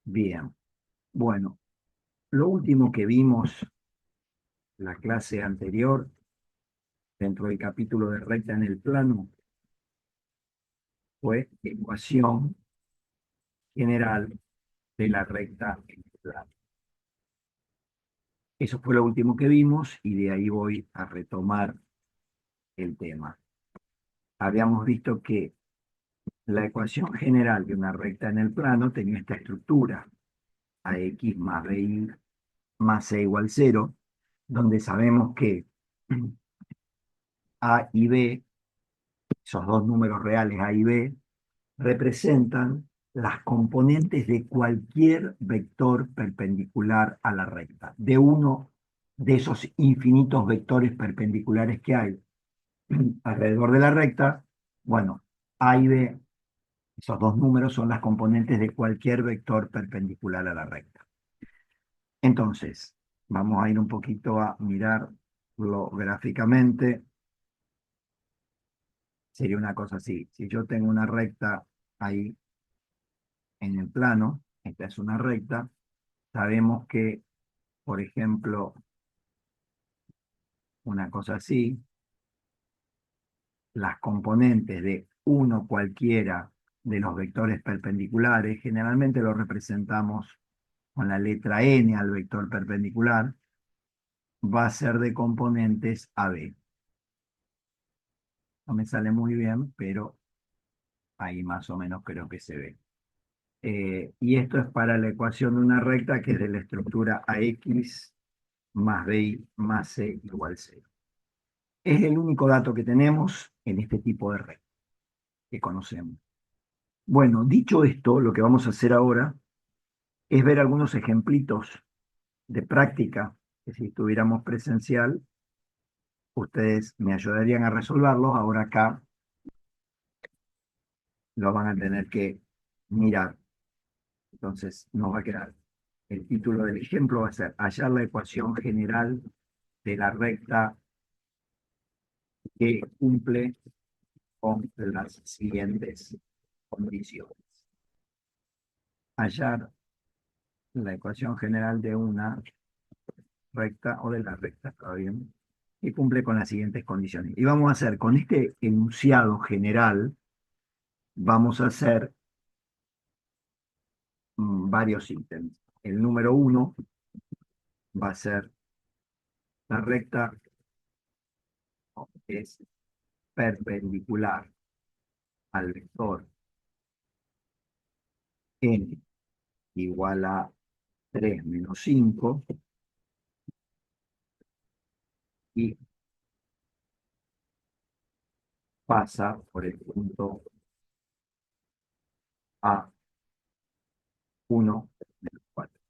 Bien, bueno, lo último que vimos la clase anterior, dentro del capítulo de recta en el plano, fue ecuación general de la recta en el plano. Eso fue lo último que vimos y de ahí voy a retomar el tema. Habíamos visto que la ecuación general de una recta en el plano tenía esta estructura, ax más by más c igual 0, donde sabemos que a y b, esos dos números reales a y b, representan las componentes de cualquier vector perpendicular a la recta, de uno de esos infinitos vectores perpendiculares que hay alrededor de la recta. Bueno, A y B, esos dos números son las componentes de cualquier vector perpendicular a la recta. Entonces, vamos a ir un poquito a mirarlo gráficamente. Sería una cosa así: si yo tengo una recta ahí en el plano, esta es una recta, sabemos que, por ejemplo, una cosa así, las componentes de uno cualquiera de los vectores perpendiculares, generalmente lo representamos con la letra n al vector perpendicular, va a ser de componentes AB. No me sale muy bien, pero ahí más o menos creo que se ve. Y esto es para la ecuación de una recta que es de la estructura AX más BY más C igual 0. Es el único dato que tenemos en este tipo de recta que conocemos. Bueno, dicho esto, lo que vamos a hacer ahora es ver algunos ejemplitos de práctica que, si estuviéramos presencial, ustedes me ayudarían a resolverlos. Ahora acá lo van a tener que mirar. Entonces nos va a quedar, el título del ejemplo va a ser: hallar la ecuación general de la recta que cumple con las siguientes condiciones. Hallar la ecuación general de una recta, o de la recta, ¿está bien?, que cumple con las siguientes condiciones. Y vamos a hacer, con este enunciado general, vamos a hacer varios ítems. El número 1 va a ser: la recta es perpendicular al vector n igual a 3 menos 5 y pasa por el punto A1 menos 4.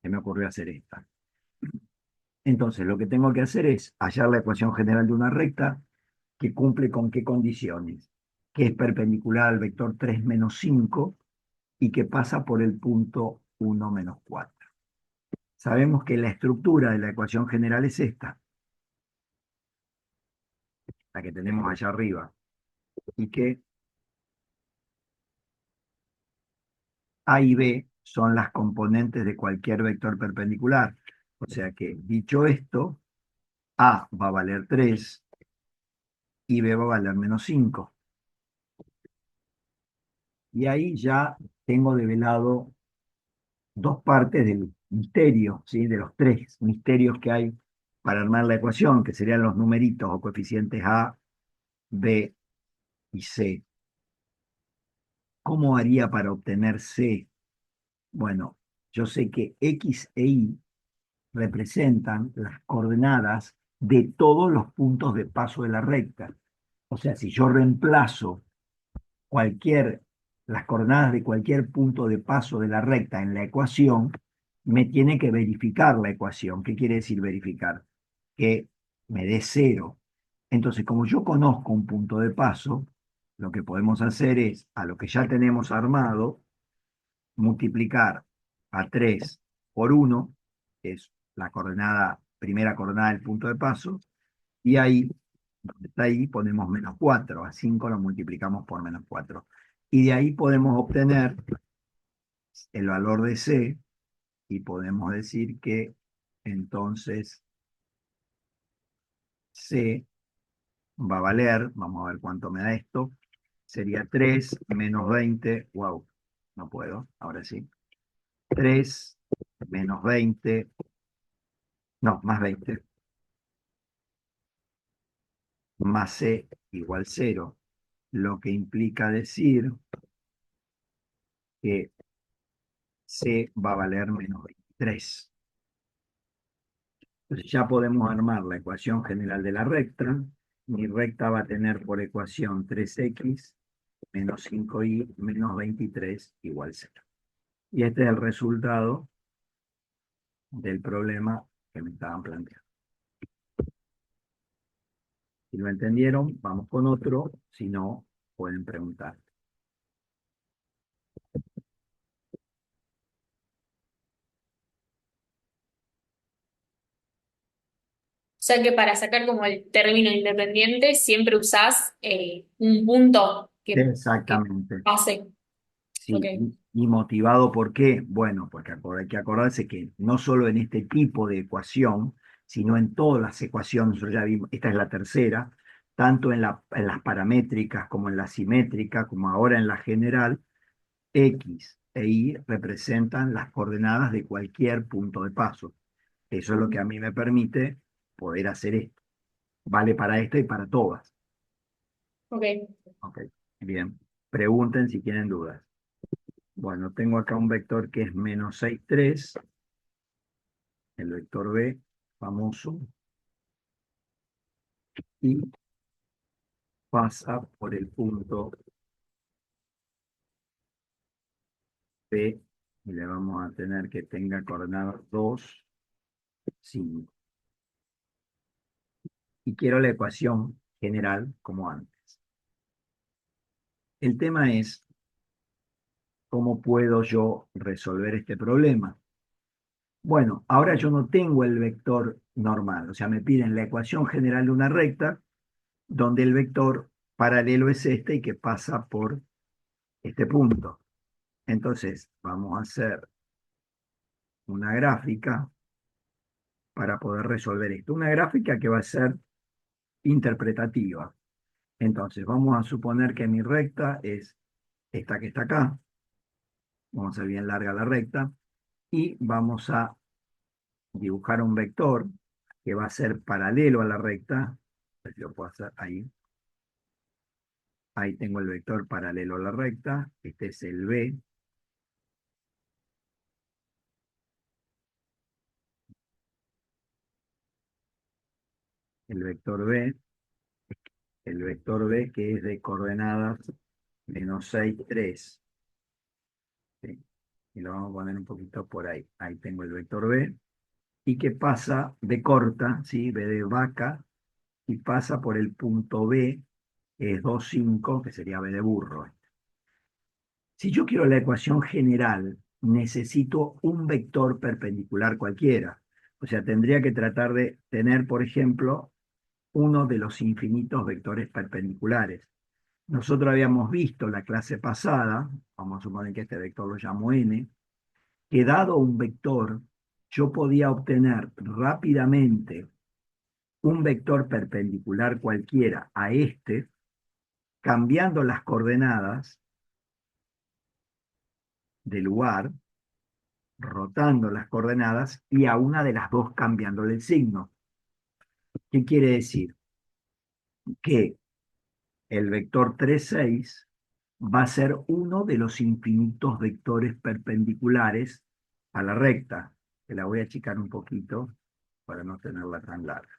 Se me ocurrió hacer esta. Entonces, lo que tengo que hacer es hallar la ecuación general de una recta que cumple con qué condiciones: que es perpendicular al vector 3 menos 5 y que pasa por el punto 1 menos 4. Sabemos que la estructura de la ecuación general es esta, la que tenemos allá arriba, y que A y B son las componentes de cualquier vector perpendicular. O sea que, dicho esto, A va a valer 3 y B va a valer menos 5. Y ahí ya tengo develado dos partes del misterio, ¿sí?, de los tres misterios que hay para armar la ecuación, que serían los numeritos o coeficientes A, B y C. ¿Cómo haría para obtener C? Bueno, yo sé que X e Y representan las coordenadas de todos los puntos de paso de la recta. O sea, si yo reemplazo cualquier, las coordenadas de cualquier punto de paso de la recta en la ecuación, me tiene que verificar la ecuación. ¿Qué quiere decir verificar? Que me dé 0. Entonces, como yo conozco un punto de paso, lo que podemos hacer es, a lo que ya tenemos armado, multiplicar a 3 por 1, que es la coordenada, primera coordenada del punto de paso, y ahí, donde está ahí, ponemos menos 4. A 5 lo multiplicamos por menos 4. Y de ahí podemos obtener el valor de C y podemos decir que entonces C va a valer, vamos a ver cuánto me da esto, sería 3 menos 20, wow, no puedo, ahora sí, 3 menos 20, no, más 20, más C igual 0, lo que implica decir que C va a valer menos 23. Entonces ya podemos armar la ecuación general de la recta. Mi recta va a tener por ecuación 3x menos 5y menos 23 igual 0. Y este es el resultado del problema que me estaban planteando. Si lo entendieron, vamos con otro. Si no, pueden preguntar. O sea que para sacar como el término independiente siempre usás un punto que Exactamente. pase. Ok. Sí, y motivado ¿por qué? Bueno, porque hay que acordarse que no solo en este tipo de ecuación, sino en todas las ecuaciones, nosotros ya vimos, esta es la tercera, tanto en las paramétricas como en la simétrica, como ahora en la general, X e Y representan las coordenadas de cualquier punto de paso. Eso es lo que a mí me permite poder hacer esto. Vale para esta y para todas. Ok. Ok, bien. Pregunten si tienen dudas. Bueno, tengo acá un vector que es menos 6 3, el vector B, famoso, y pasa por el punto B, y le vamos a tener que tenga coordenadas 2 5. Y quiero la ecuación general como antes. El tema es, ¿cómo puedo yo resolver este problema? Bueno, ahora yo no tengo el vector normal, o sea, me piden la ecuación general de una recta, donde el vector paralelo es este y que pasa por este punto. Entonces, vamos a hacer una gráfica para poder resolver esto. Una gráfica que va a ser interpretativa. Entonces, vamos a suponer que mi recta es esta que está acá. Vamos a hacer bien larga la recta. Y vamos a dibujar un vector que va a ser paralelo a la recta. Lo puedo hacer ahí. Ahí tengo el vector paralelo a la recta. Este es el B. El vector B. El vector B que es de coordenadas menos 6 3. ¿Sí? Y lo vamos a poner un poquito por ahí. Ahí tengo el vector B. Y que pasa B corta, ¿sí? B de vaca, y pasa por el punto B, que es 2 5 que sería B de burro. Si yo quiero la ecuación general, necesito un vector perpendicular cualquiera. O sea, tendría que tratar de tener, por ejemplo, uno de los infinitos vectores perpendiculares. Nosotros habíamos visto la clase pasada, vamos a suponer que este vector lo llamo n, que dado un vector, yo podía obtener rápidamente un vector perpendicular cualquiera a este, cambiando las coordenadas de lugar, rotando las coordenadas y a una de las dos cambiándole el signo. ¿Qué quiere decir? Que el vector 3 6 va a ser uno de los infinitos vectores perpendiculares a la recta, que la voy a achicar un poquito para no tenerla tan larga,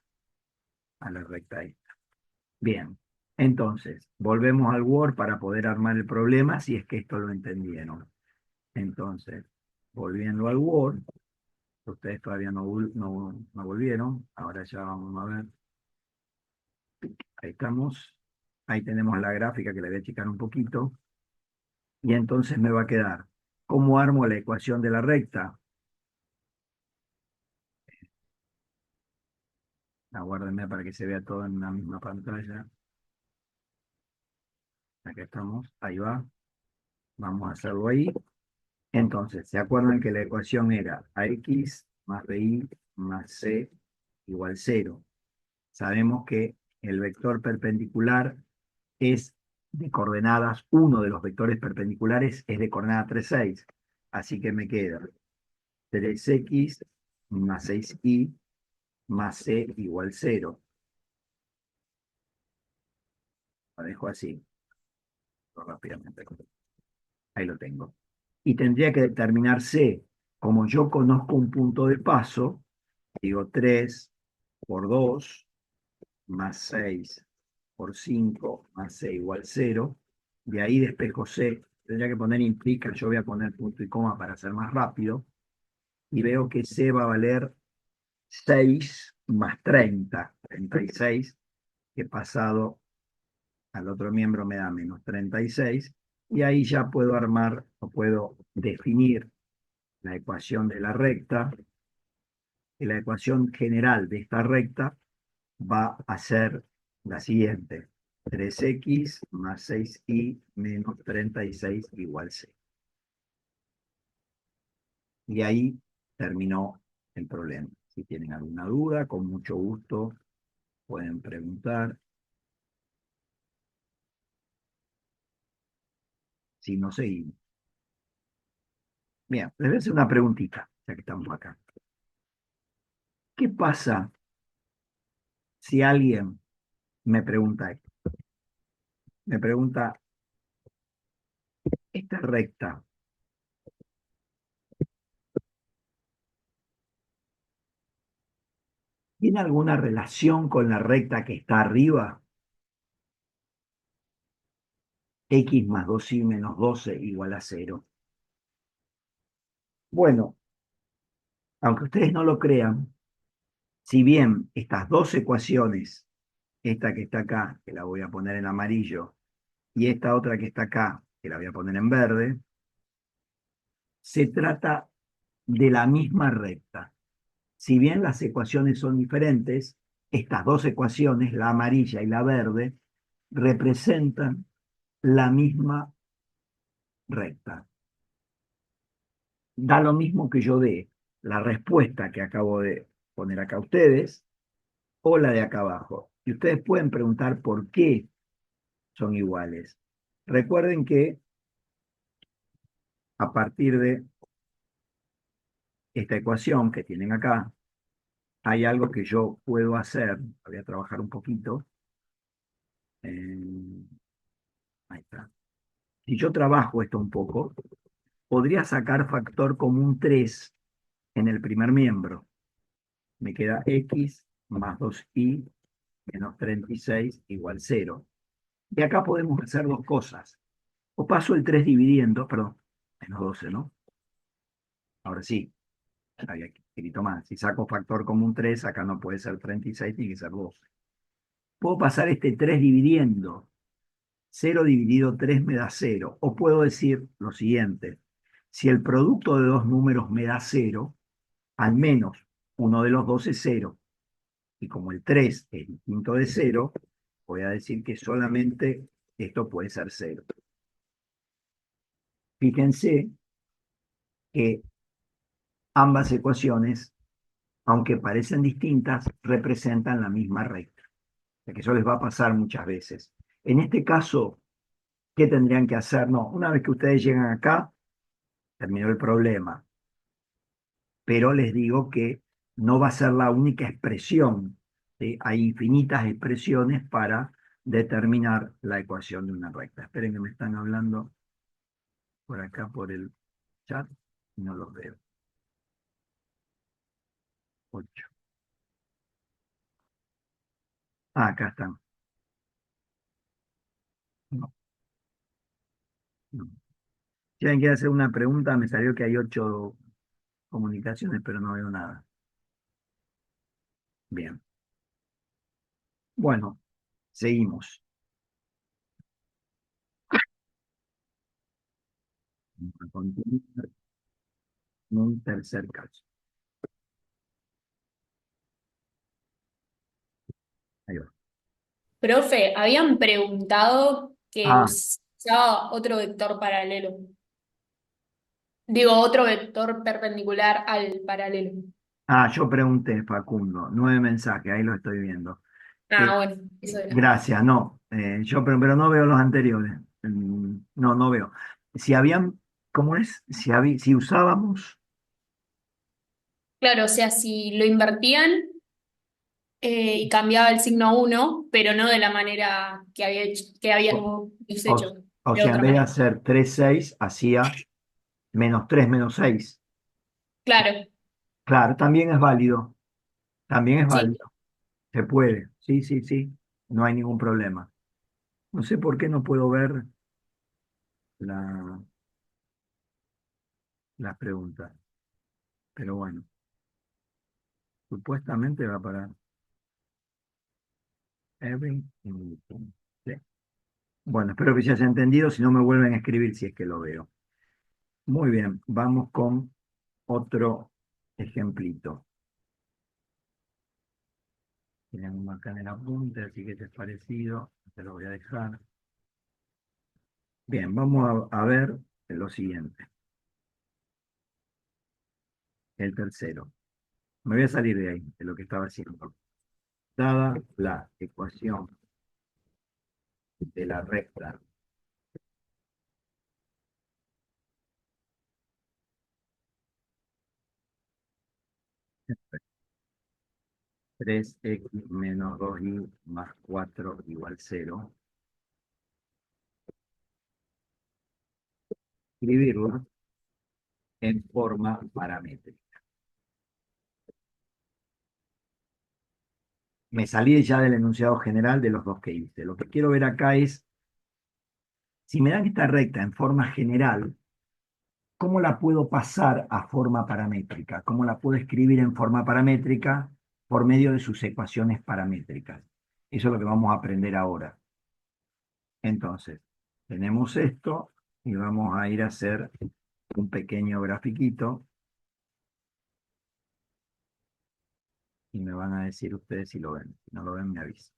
a la recta esta. Bien, entonces, volvemos al Word para poder armar el problema si es que esto lo entendieron. Entonces, volviendo al Word, ustedes todavía no volvieron, ahora ya vamos a ver, ahí estamos, ahí tenemos la gráfica que la voy a achicar un poquito, y entonces me va a quedar, ¿cómo armo la ecuación de la recta? Aguárdenme para que se vea todo en una misma pantalla. Acá estamos, ahí va. Vamos a hacerlo ahí. Entonces, ¿se acuerdan que la ecuación era ax más bi más c igual 0? Sabemos que el vector perpendicular es de coordenadas, uno de los vectores perpendiculares es de coordenada 3, 6. Así que me queda 3x más 6y más c igual 0. Lo dejo así, rápidamente. Ahí lo tengo. Y tendría que determinar c. Como yo conozco un punto de paso, digo 3 por 2 más 6 por 5 más c igual 0. De ahí despejo c. Tendría que poner implica, yo voy a poner punto y coma para hacer más rápido. Y veo que c va a valer 6 más 30, 36, que pasado al otro miembro me da menos 36. Y ahí ya puedo armar o puedo definir la ecuación de la recta. Y la ecuación general de esta recta va a ser la siguiente: 3x más 6y menos 36 igual 6. Y ahí terminó el problema. Si tienen alguna duda, con mucho gusto pueden preguntar. Si no, seguimos. Bien, les voy a hacer una preguntita, ya que estamos acá. ¿Qué pasa si alguien me pregunta esto? Me pregunta, ¿esta recta tiene alguna relación con la recta que está arriba? X más 2y menos 12 igual a 0. Bueno, aunque ustedes no lo crean, si bien estas dos ecuaciones, esta que está acá, que la voy a poner en amarillo, y esta otra que está acá, que la voy a poner en verde, se trata de la misma recta. Si bien las ecuaciones son diferentes, estas dos ecuaciones, la amarilla y la verde, representan la misma recta. Da lo mismo que yo dé la respuesta que acabo de poner acá a ustedes o la de acá abajo. Y ustedes pueden preguntar por qué son iguales. Recuerden que a partir de esta ecuación que tienen acá, hay algo que yo puedo hacer. Voy a trabajar un poquito. Eh, ahí está. Si yo trabajo esto un poco, podría sacar factor común 3 en el primer miembro. Me queda x más 2y menos 36 igual 0. Y acá podemos hacer dos cosas. O paso el 3 dividiendo, perdón, menos 12, ¿no? Ahora sí, había escrito más. Si saco factor común 3, acá no puede ser 36, tiene que ser 12. Puedo pasar este 3 dividiendo. 0 dividido 3 me da 0. O puedo decir lo siguiente: si el producto de dos números me da 0, al menos uno de los dos es 0. Y como el 3 es distinto de 0, voy a decir que solamente esto puede ser 0. Fíjense que ambas ecuaciones, aunque parecen distintas, representan la misma recta. O sea que eso les va a pasar muchas veces. En este caso, ¿qué tendrían que hacer? No, una vez que ustedes llegan acá, terminó el problema. Pero les digo que no va a ser la única expresión. ¿Sí? Hay infinitas expresiones para determinar la ecuación de una recta. Esperen que me están hablando por acá por el chat y no los veo. 8. Ah, acá están. No, no. Si alguien quiere hacer una pregunta, me salió que hay 8 comunicaciones, pero no veo nada. Bien. Bueno, seguimos. Vamos a continuar con un tercer caso. Ahí va. Profe, habían preguntado que Ah, usaba otro vector paralelo. Digo, otro vector perpendicular al paralelo. Ah, yo pregunté, Facundo, 9 mensajes, ahí lo estoy viendo. Ah, bueno, eso era. Gracias, no. Pero no veo los anteriores. No, no veo. Si habían, ¿cómo es? Si usábamos, Claro, o sea, si lo invertían y cambiaba el signo a uno, pero no de la manera que había hecho, que o, habíamos o- hecho, o de sea, en otra vez de manera. hacer 3 6 hacía -3 -6. Claro, Claro, también es válido. También es sí. válido. Se puede. Sí, sí, sí. No hay ningún problema. No sé por qué no puedo ver la, las preguntas. Pero bueno, supuestamente va para every. Sí. Bueno, espero que se haya entendido. Si no, me vuelven a escribir si es que lo veo. Muy bien, vamos con otro ejemplito. Tenemos acá en el apunte, así que este es parecido. Te lo voy a dejar. Bien, vamos a ver lo siguiente. El tercero. Me voy a salir de ahí, de lo que estaba haciendo. Dada la ecuación de la recta 3x menos 2y más 4 igual 0, escribirlo en forma paramétrica. Me salí ya del enunciado general de los dos que hice. Lo que quiero ver acá es, si me dan esta recta en forma general, ¿cómo la puedo pasar a forma paramétrica? ¿Cómo la puedo escribir en forma paramétrica por medio de sus ecuaciones paramétricas? Eso es lo que vamos a aprender ahora. Entonces, tenemos esto y vamos a ir a hacer un pequeño grafiquito y me van a decir ustedes si lo ven. Si no lo ven, me avisan.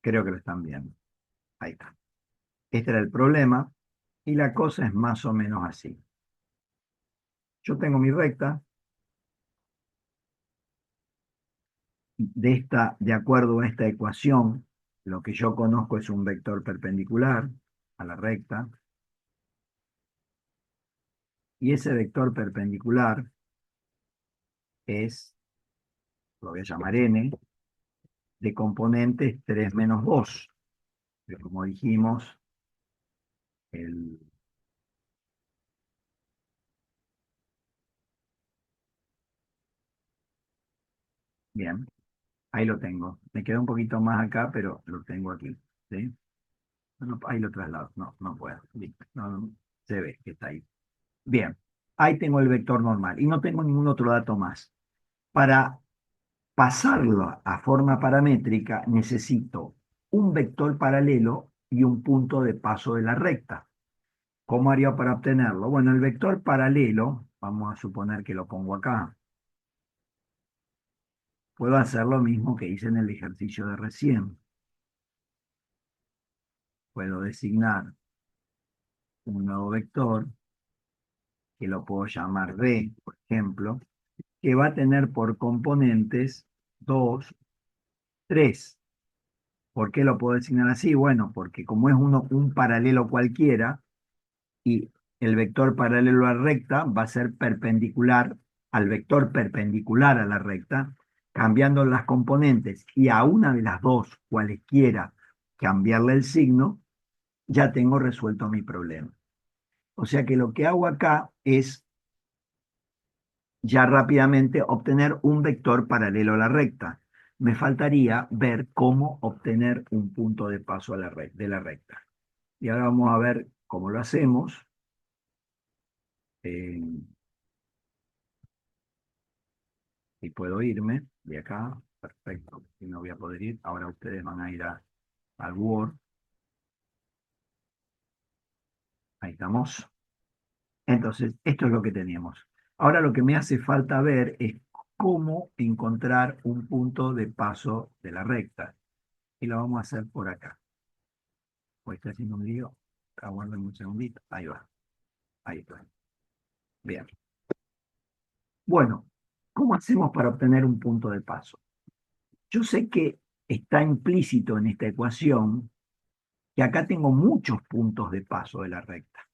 Creo que lo están viendo. Ahí está. Este era el problema y la cosa es más o menos así. Yo tengo mi recta, de acuerdo a esta ecuación, lo que yo conozco es un vector perpendicular a la recta, y ese vector perpendicular es, lo voy a llamar n, de componentes 3 menos 2. Que como dijimos, el, bien, ahí lo tengo. Me queda un poquito más acá, pero lo tengo aquí. ¿Sí? Ahí lo traslado. No, no puedo. Listo. No, se ve que está ahí. Bien, ahí tengo el vector normal y no tengo ningún otro dato más. Para pasarlo a forma paramétrica necesito un vector paralelo y un punto de paso de la recta. ¿Cómo haría para obtenerlo? Bueno, el vector paralelo, vamos a suponer que lo pongo acá. Puedo hacer lo mismo que hice en el ejercicio de recién. Puedo designar un nuevo vector, que lo puedo llamar D, por ejemplo, que va a tener por componentes 2, 3. ¿Por qué lo puedo designar así? Bueno, porque como es un paralelo cualquiera y el vector paralelo a la recta va a ser perpendicular al vector perpendicular a la recta, cambiando las componentes y a una de las dos, cualesquiera, cambiarle el signo, ya tengo resuelto mi problema. O sea que lo que hago acá es ya rápidamente obtener un vector paralelo a la recta. Me faltaría ver cómo obtener un punto de paso a de la recta. Y ahora vamos a ver cómo lo hacemos. Eh, y puedo irme de acá. Perfecto. Y no voy a poder ir. Ahora ustedes van a ir al Word. Ahí estamos. Entonces, esto es lo que teníamos. Ahora lo que me hace falta ver es cómo encontrar un punto de paso de la recta. Y lo vamos a hacer por acá. Hoy está haciendo un lío. Aguarden un segundito. Ahí va. Ahí está. Bien. Bueno, ¿cómo hacemos para obtener un punto de paso? Yo sé que está implícito en esta ecuación que acá tengo muchos puntos de paso de la recta.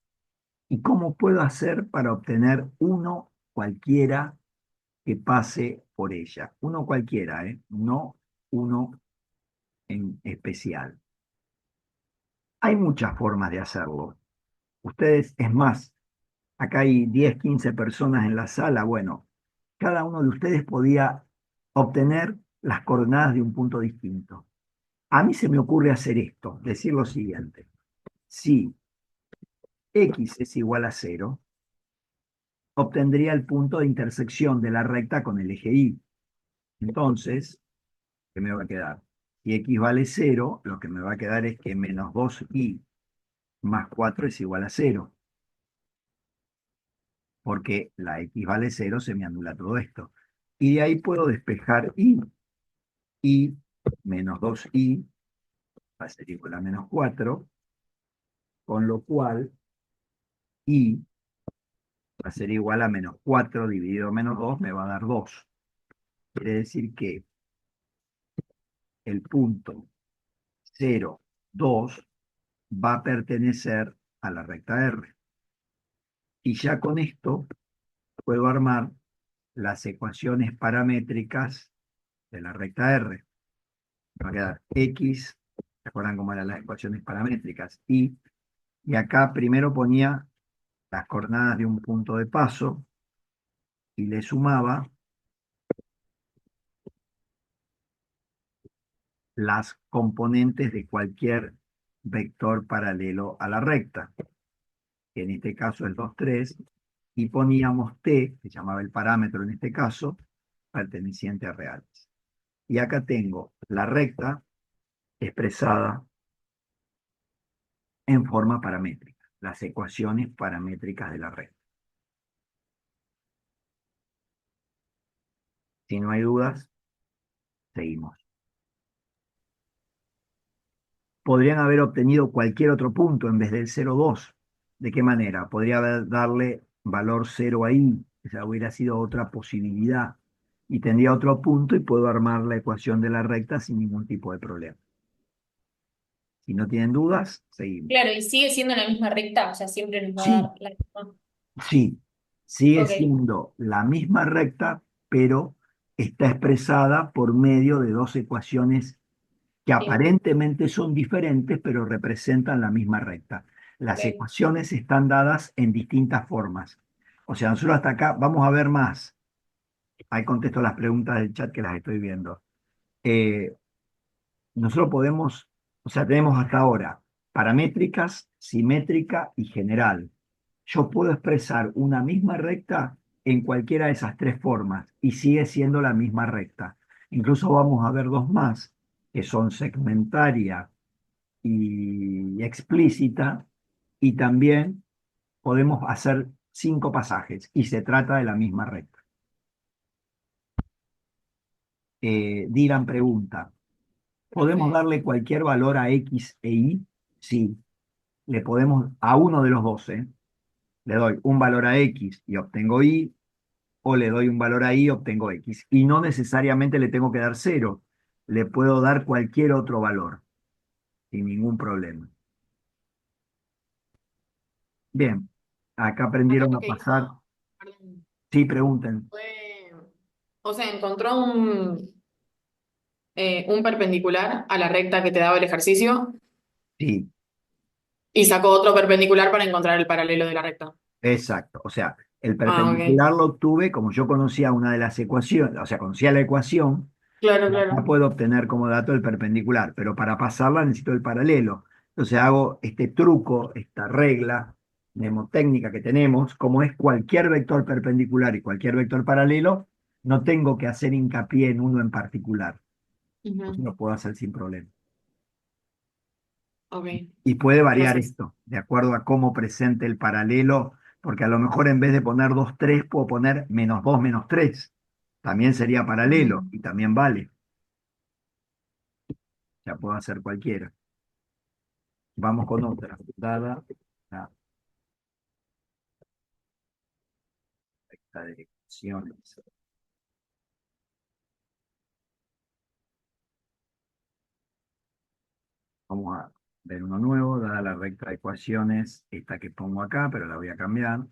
¿Y cómo puedo hacer para obtener uno cualquiera que pase por ella? Uno cualquiera, ¿eh? No uno en especial. Hay muchas formas de hacerlo. Ustedes, es más, acá hay 10, 15 personas en la sala. Bueno, cada uno de ustedes podía obtener las coordenadas de un punto distinto. A mí se me ocurre hacer esto, decir lo siguiente. Si x es igual a 0, obtendría el punto de intersección de la recta con el eje y. Entonces, ¿qué me va a quedar? Si x vale 0, lo que me va a quedar es que menos 2y más 4 es igual a 0, porque la x vale 0, se me anula todo esto. Y de ahí puedo despejar y menos 2y va a ser igual a menos 4, con lo cual y va a ser igual a menos 4 dividido menos 2 me va a dar 2. Quiere decir que el punto 0, 2 va a pertenecer a la recta R. Y ya con esto puedo armar las ecuaciones paramétricas de la recta R. Me va a quedar X, ¿se acuerdan cómo eran las ecuaciones paramétricas? Y acá primero ponía las coordenadas de un punto de paso y le sumaba las componentes de cualquier vector paralelo a la recta, que en este caso es 2, 3, y poníamos t, que llamaba el parámetro en este caso, perteneciente a reales. Y acá tengo la recta expresada en forma paramétrica, las ecuaciones paramétricas de la recta. Si no hay dudas, seguimos. Podrían haber obtenido cualquier otro punto en vez del 0,2. ¿De qué manera? Podría darle valor 0 ahí, esa hubiera sido otra posibilidad. Y tendría otro punto y puedo armar la ecuación de la recta sin ningún tipo de problema. Si no tienen dudas, seguimos. Claro, y sigue siendo la misma recta, o sea, siempre nos va a Sí, dar la misma. sí, sigue Ok, siendo la misma recta, pero está expresada por medio de dos ecuaciones que bien, aparentemente son diferentes, pero representan la misma recta. Las ok. ecuaciones están dadas en distintas formas. O sea, nosotros hasta acá vamos a ver más. Ahí contesto las preguntas del chat que las estoy viendo. Eh, nosotros podemos, o sea, tenemos hasta ahora paramétricas, simétrica y general. Yo puedo expresar una misma recta en cualquiera de esas tres formas y sigue siendo la misma recta. Incluso vamos a ver dos más, que son segmentaria y explícita, y también podemos hacer 5 pasajes y se trata de la misma recta. Dylan pregunta, ¿podemos darle cualquier valor a X e Y? Sí, le podemos a uno de los dos, ¿eh? Le doy un valor a X y obtengo Y, o le doy un valor a Y y obtengo X. Y no necesariamente le tengo que dar cero, le puedo dar cualquier otro valor, sin ningún problema. Bien, acá Acá aprendieron lo a que pasar. hizo, perdón, Sí, pregunten. fue, o sea, encontró un perpendicular a la recta que te daba el ejercicio Sí, y sacó otro perpendicular para encontrar el paralelo de la recta. exacto. O sea, el Ah, ok. perpendicular lo obtuve como yo conocía una de las ecuaciones, o sea, conocía la ecuación, Claro, ya claro. puedo obtener como dato el perpendicular, pero para pasarla necesito el paralelo. Entonces hago este truco, esta regla mnemotécnica que tenemos, como es cualquier vector perpendicular y cualquier vector paralelo, no tengo que hacer hincapié en uno en particular. Eso Ujú. lo puedo hacer sin problema. Ok, Y puede variar gracias. esto, de acuerdo a cómo presente el paralelo, porque a lo mejor en vez de poner 2 3 puedo poner menos 2 menos 3. También sería paralelo Ujú. y también vale. Ya puedo hacer cualquiera. Vamos con otra. Dada la recta de ecuaciones. Vamos a ver uno nuevo, dada la recta de ecuaciones, esta que pongo acá, pero la voy a cambiar.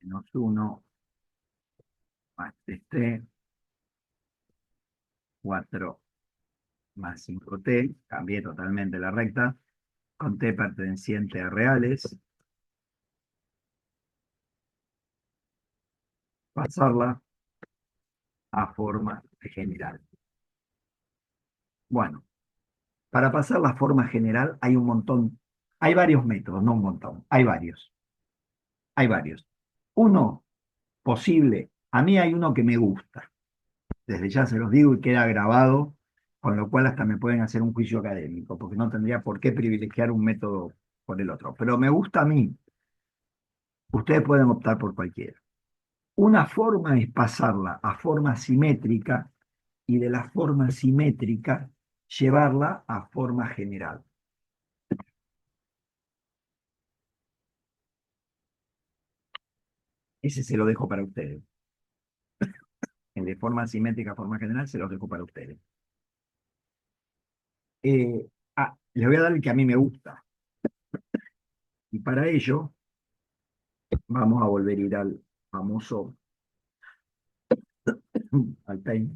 -1 más 3t, 4 más 5t, cambié totalmente la recta, con t perteneciente a reales, pasarla a forma general. Bueno, para pasar la forma general hay un montón, hay varios métodos, no un montón, hay varios. Hay varios. Uno posible, a mí hay uno que me gusta, desde ya se los digo y queda grabado, con lo cual hasta me pueden hacer un juicio académico, porque no tendría por qué privilegiar un método por el otro. Pero me gusta a mí, ustedes pueden optar por cualquiera. Una forma es pasarla a forma simétrica y de la forma simétrica llevarla a forma general. Ese se lo dejo para ustedes. El de forma simétrica a forma general se lo dejo para ustedes. Les voy a dar el que a mí me gusta. Y para ello vamos a volver a ir al famoso al Paint.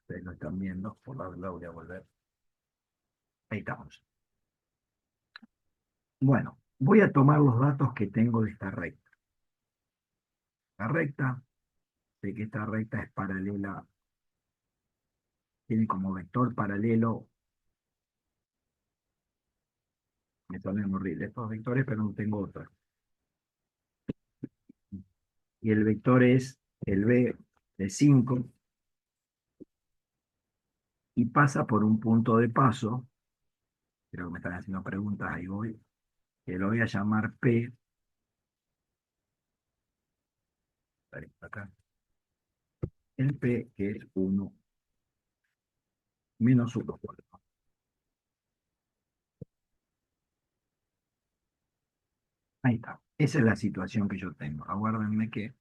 Ustedes lo están viendo, por la voy a volver. Ahí estamos. Bueno, voy a tomar los datos que tengo de esta recta. La recta, sé que esta recta es paralela, tiene como vector paralelo, me salen horribles estos vectores, pero no tengo otros. Y el vector es el B de 5 y pasa por un punto de paso, creo que me están haciendo preguntas, ahí voy, que lo voy a llamar P, acá, el P que es 1 menos 1. Ahí está. Esa es la situación que yo tengo. Aguárdenme que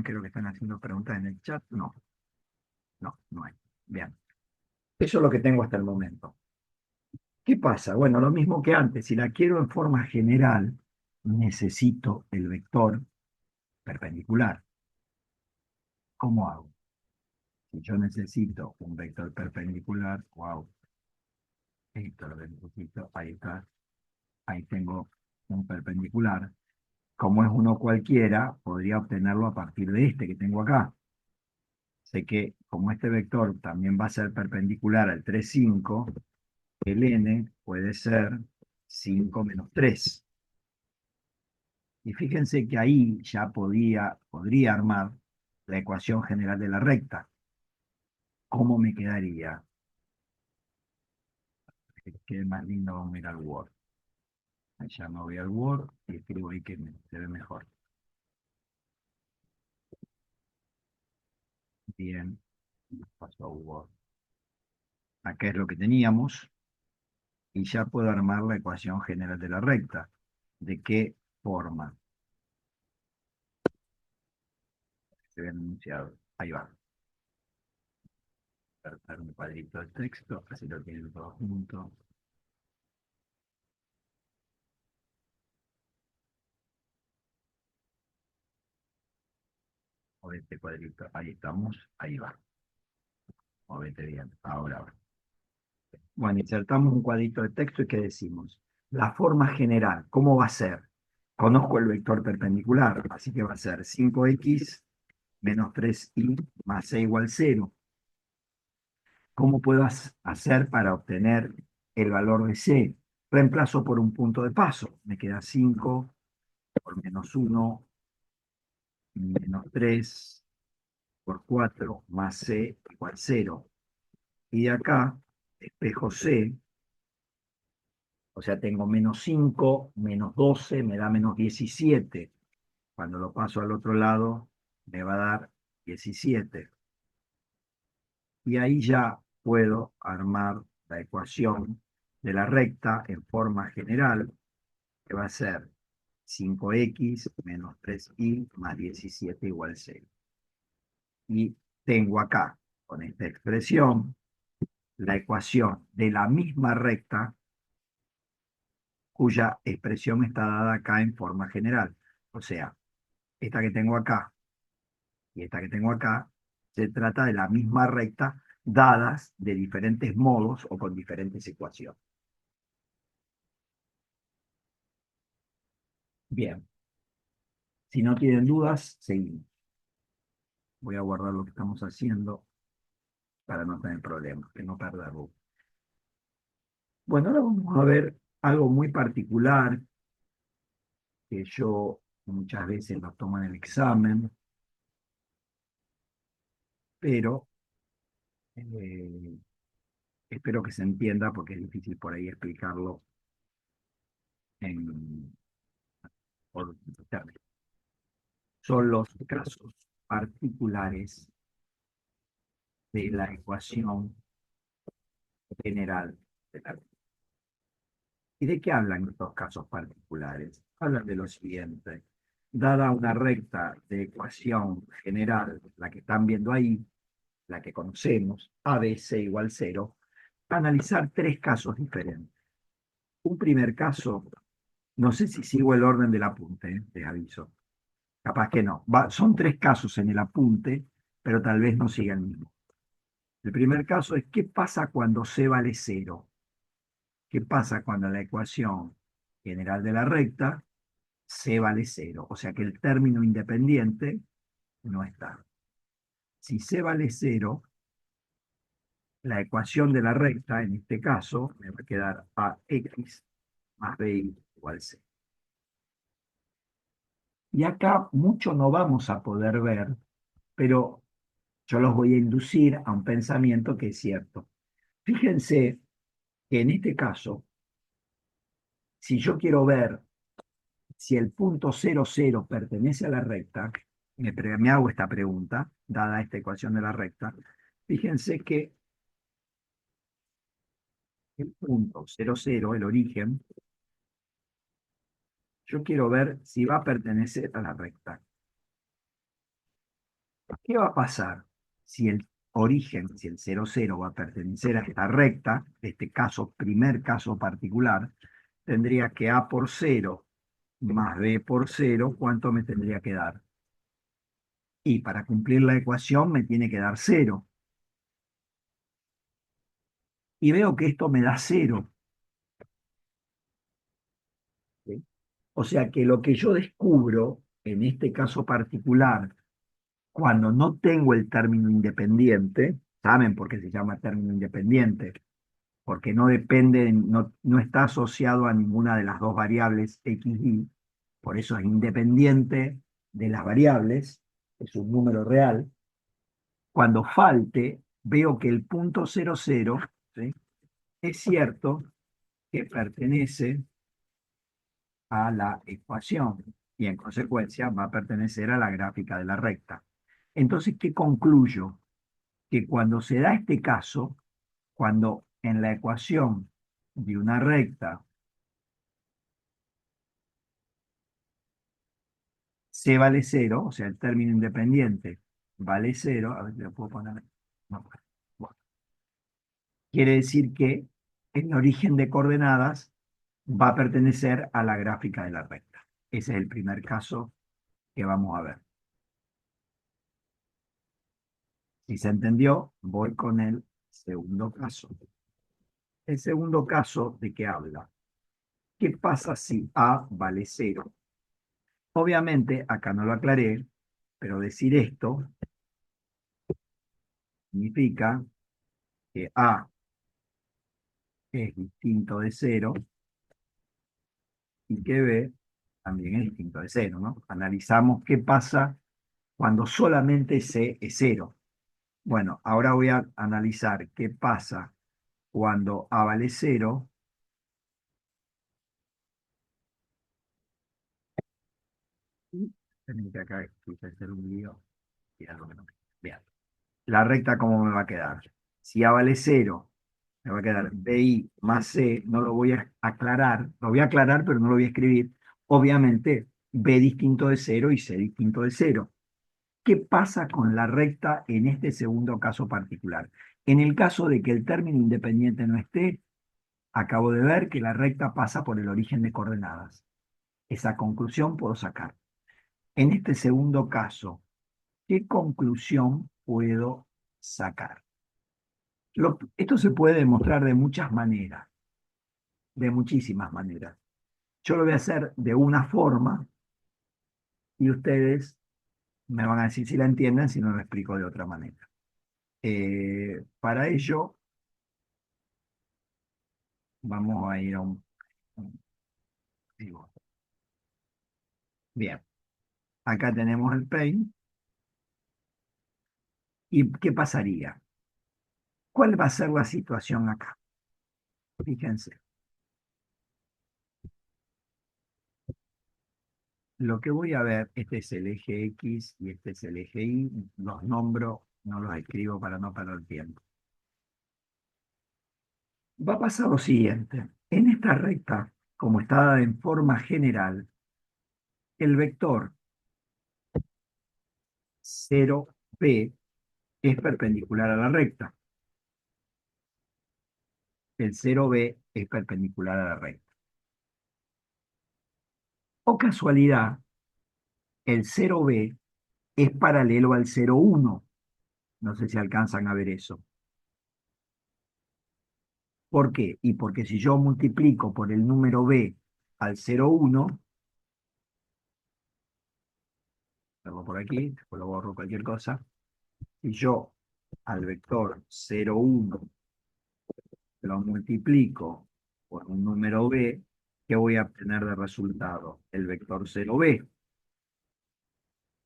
creo que están haciendo preguntas en el chat. No, no hay. Bien. Eso es lo que tengo hasta el momento. ¿Qué pasa? Bueno, lo mismo que antes. Si la quiero en forma general, necesito el vector perpendicular. ¿Cómo hago? Si yo necesito un vector perpendicular, wow, esto lo necesito, ahí está, ahí tengo un perpendicular. Como es uno cualquiera, podría obtenerlo a partir de este que tengo acá. Sé que como este vector también va a ser perpendicular al 3, 5, el n puede ser 5 menos 3. Y fíjense que ahí ya podría armar la ecuación general de la recta. ¿Cómo me quedaría? Que quede más lindo, vamos a ir al Word. Ya me voy al Word y escribo ahí que se ve mejor. Bien, paso a Word. Acá es lo que teníamos. Y ya puedo armar la ecuación general de la recta. ¿De qué forma? Se ve anunciado. Ahí va. Dar un cuadrito de texto, así lo tienen todos juntos. O este cuadrito, ahí estamos, ahí va. Movete bien, ahora va. Bueno, insertamos un cuadrito de texto y ¿qué decimos? La forma general, ¿cómo va a ser? Conozco el vector perpendicular, así que va a ser 5x menos 3y más c igual 0. ¿Cómo puedo hacer para obtener el valor de c? Reemplazo por un punto de paso. Me queda 5 por menos 1 menos 3 por 4 más c igual 0. Y de acá, espejo c, o sea, tengo menos 5, menos 12, me da menos 17. Cuando lo paso al otro lado, me va a dar 17. Y ahí ya puedo armar la ecuación de la recta en forma general, que va a ser 5x menos 3y más 17 igual 0. Y tengo acá, con esta expresión, la ecuación de la misma recta cuya expresión está dada acá en forma general. O sea, esta que tengo acá y esta que tengo acá, se trata de la misma recta dadas de diferentes modos o con diferentes ecuaciones. Bien, si no tienen dudas, seguimos. Voy a guardar lo que estamos haciendo para no tener problemas, que no perderlo. Bueno, ahora vamos a ver algo muy particular que yo muchas veces lo tomo en el examen, pero eh, espero que se entienda porque es difícil por ahí explicarlo en, por internet. Son los casos particulares de la ecuación general de la. ¿Y de qué hablan estos casos particulares? Hablan de lo siguiente. Dada una recta de ecuación general, la que están viendo ahí, la que conocemos, ABC igual 0, analizar tres casos diferentes. Un primer caso, no sé si sigo el orden del apunte, les aviso. Capaz que no. Son tres casos en el apunte, pero tal vez no siga el mismo. El primer caso es ¿qué pasa cuando C vale 0? ¿Qué pasa cuando la ecuación general de la recta C vale 0? O sea que el término independiente no está. Si C vale 0, la ecuación de la recta, en este caso, me va a quedar AX más BY igual C. Y acá mucho no vamos a poder ver, pero yo los voy a inducir a un pensamiento que es cierto. Fíjense que en este caso, si yo quiero ver si el punto 00 pertenece a la recta, me hago esta pregunta, dada esta ecuación de la recta, fíjense que el punto 00, el origen, yo quiero ver si va a pertenecer a la recta. ¿Qué va a pasar si el origen, si el 00 va a pertenecer a esta recta, este caso, primer caso particular, tendría que A por 0 más B por 0, ¿cuánto me tendría que dar? Y para cumplir la ecuación me tiene que dar 0. Y veo que esto me da 0. ¿Sí? O sea que lo que yo descubro en este caso particular, cuando no tengo el término independiente, ¿saben por qué se llama término independiente? Porque no depende, no está asociado a ninguna de las dos variables x, y, por eso es independiente de las variables, es un número real. Cuando falte, veo que el punto 00, ¿sí?, es cierto que pertenece a la ecuación y en consecuencia va a pertenecer a la gráfica de la recta. Entonces, ¿qué concluyo? Que cuando se da este caso, cuando en la ecuación de una recta C vale 0, o sea, el término independiente vale 0, a ver si lo puedo poner. No, bueno. Quiere decir que el origen de coordenadas va a pertenecer a la gráfica de la recta. Ese es el primer caso que vamos a ver. Si se entendió, voy con el segundo caso. El segundo caso, ¿de qué habla? ¿Qué pasa si A vale 0? Obviamente, acá no lo aclaré, pero decir esto significa que A es distinto de 0 y que B también es distinto de 0, ¿no? Analizamos qué pasa cuando solamente C es 0. Bueno, ahora voy a analizar qué pasa cuando A vale 0. Esperen que acá quise hacer un lío y algo que no me. Bien. La recta, ¿cómo me va a quedar? Si A vale 0, me va a quedar BI más C, no lo voy a aclarar, lo voy a aclarar, pero no lo voy a escribir, obviamente B distinto de 0 y C distinto de 0. ¿Qué pasa con la recta en este segundo caso particular? En el caso de que el término independiente no esté, acabo de ver que la recta pasa por el origen de coordenadas. Esa conclusión puedo sacar. En este segundo caso, ¿qué conclusión puedo sacar? Esto se puede demostrar de muchas maneras, de muchísimas maneras. Yo lo voy a hacer de una forma y ustedes me van a decir si la entienden, si no lo explico de otra manera. Para ello, vamos a ir a digo, bien, acá tenemos el Paint. ¿Y qué pasaría? ¿Cuál va a ser la situación acá? Fíjense. Lo que voy a ver, este es el eje X y este es el eje Y. Los nombro, no los escribo para no perder tiempo. Va a pasar lo siguiente. En esta recta, como está dada en forma general, el vector 0p es perpendicular a la recta. El 0b es perpendicular a la recta. O casualidad, el 0b es paralelo al 0,1. No sé si alcanzan a ver eso. ¿Por qué? Y porque si yo multiplico por el número b al 0,1, lo por aquí, después lo borro cualquier cosa, si yo al vector 0,1 lo multiplico por un número b, ¿qué voy a obtener de resultado? El vector 0b.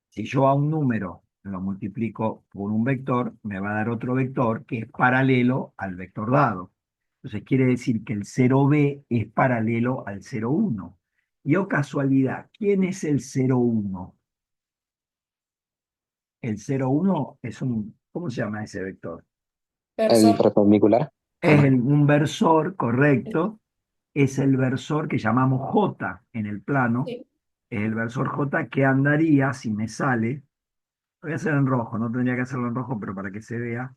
Si yo a un número lo multiplico por un vector, me va a dar otro vector que es paralelo al vector dado. Entonces quiere decir que el 0b es paralelo al 0,1. Y oh casualidad, ¿quién es el 0,1? El 0,1 es un, ¿cómo se llama ese vector? El Versor. perpendicular. Es un versor, correcto, es el versor que llamamos J en el plano, Sí. es el versor J que andaría, si me sale, lo voy a hacer en rojo, no tendría que hacerlo en rojo, pero para que se vea,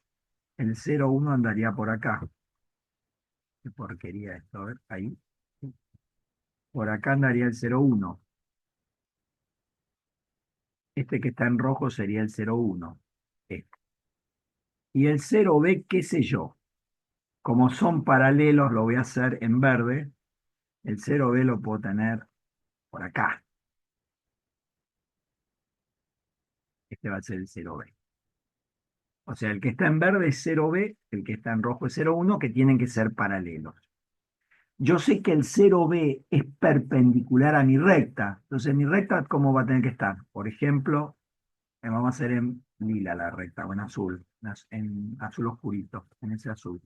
el 0,1 andaría por acá. Qué porquería esto, a ver, ahí. Por acá andaría el 0,1. Este que está en rojo sería el 0,1. Este. Y el 0b, qué sé yo. Como son paralelos, lo voy a hacer en verde. El 0b lo puedo tener por acá. Este va a ser el 0b. O sea, el que está en verde es 0b, el que está en rojo es 0,1, que tienen que ser paralelos. Yo sé que el 0b es perpendicular a mi recta. Entonces, mi recta, ¿cómo va a tener que estar? Por ejemplo, vamos a hacer en lila la recta, o en azul, en azul oscurito, en ese azul.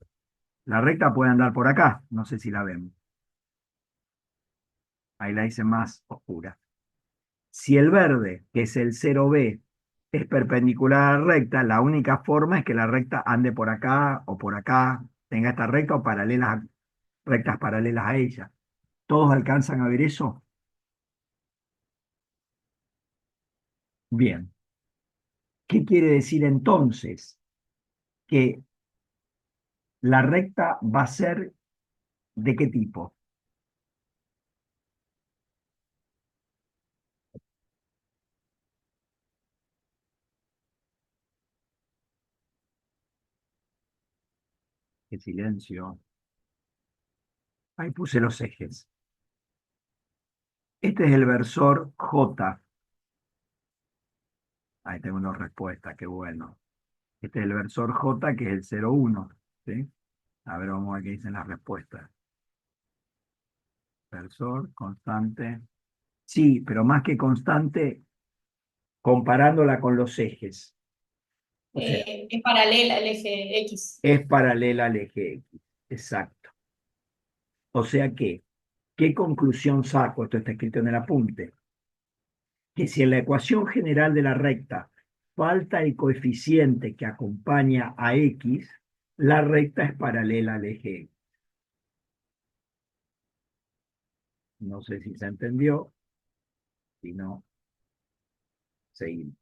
La recta puede andar por acá, no sé si la vemos. Ahí la hice más oscura. Si el verde, que es el 0b, es perpendicular a la recta, la única forma es que la recta ande por acá o por acá, tenga esta recta o paralelas, rectas paralelas a ella. ¿Todos alcanzan a ver eso? Bien. ¿Qué quiere decir entonces? Que la recta va a ser ¿de qué tipo? Qué silencio. Ahí puse los ejes. Este es el versor J. Ahí tengo una respuesta, qué bueno. Este es el versor J, que es el 0,1. ¿Sí? A ver, vamos a ver qué dicen las respuestas. Versor, constante. Sí, pero más que constante, comparándola con los ejes. O sea, Es paralela al eje X. es paralela al eje X. Exacto. O sea que, ¿qué conclusión saco? Esto está escrito en el apunte. Que si en la ecuación general de la recta falta el coeficiente que acompaña a X, la recta es paralela al eje X. No sé si se entendió. Si no, seguimos.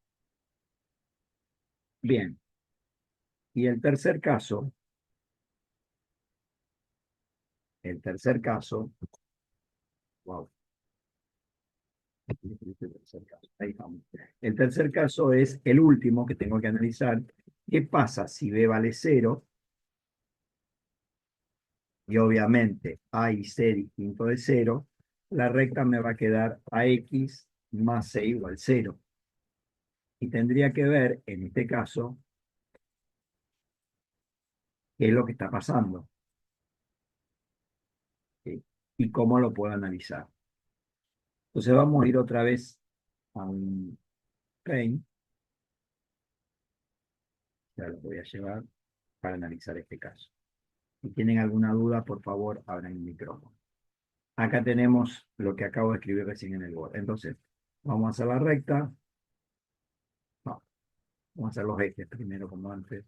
Bien. Y wow. Ahí vamos. El tercer caso es el último que tengo que analizar. ¿Qué pasa si B vale 0? Y obviamente A y C distinto de 0. La recta me va a quedar AX más C igual 0. Y tendría que ver, en este caso, qué es lo que está pasando. ¿Sí? Y cómo lo puedo analizar. Entonces vamos a ir otra vez a un Paint. Ya lo voy a llevar para analizar este caso. Si tienen alguna duda, por favor, abran el micrófono. Acá tenemos lo que acabo de escribir recién en el Word. Entonces, vamos a hacer la recta. No, vamos a hacer los ejes primero, como antes.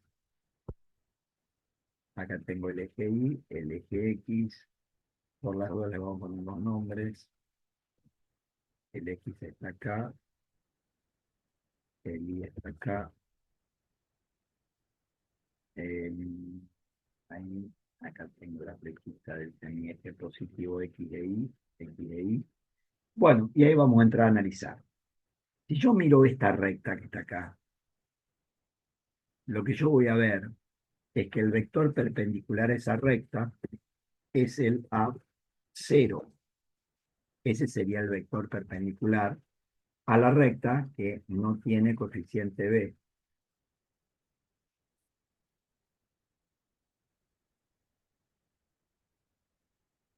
Acá tengo el eje Y, el eje X. Por las dudas le vamos a poner los nombres. El X está acá. El Y está acá. Ahí, acá tengo la flechita del eje positivo X de Y. X de Y. Bueno, y ahí vamos a entrar a analizar. Si yo miro esta recta que está acá, lo que yo voy a ver es que el vector perpendicular a esa recta es el A0. Ese sería el vector perpendicular a la recta que no tiene coeficiente B.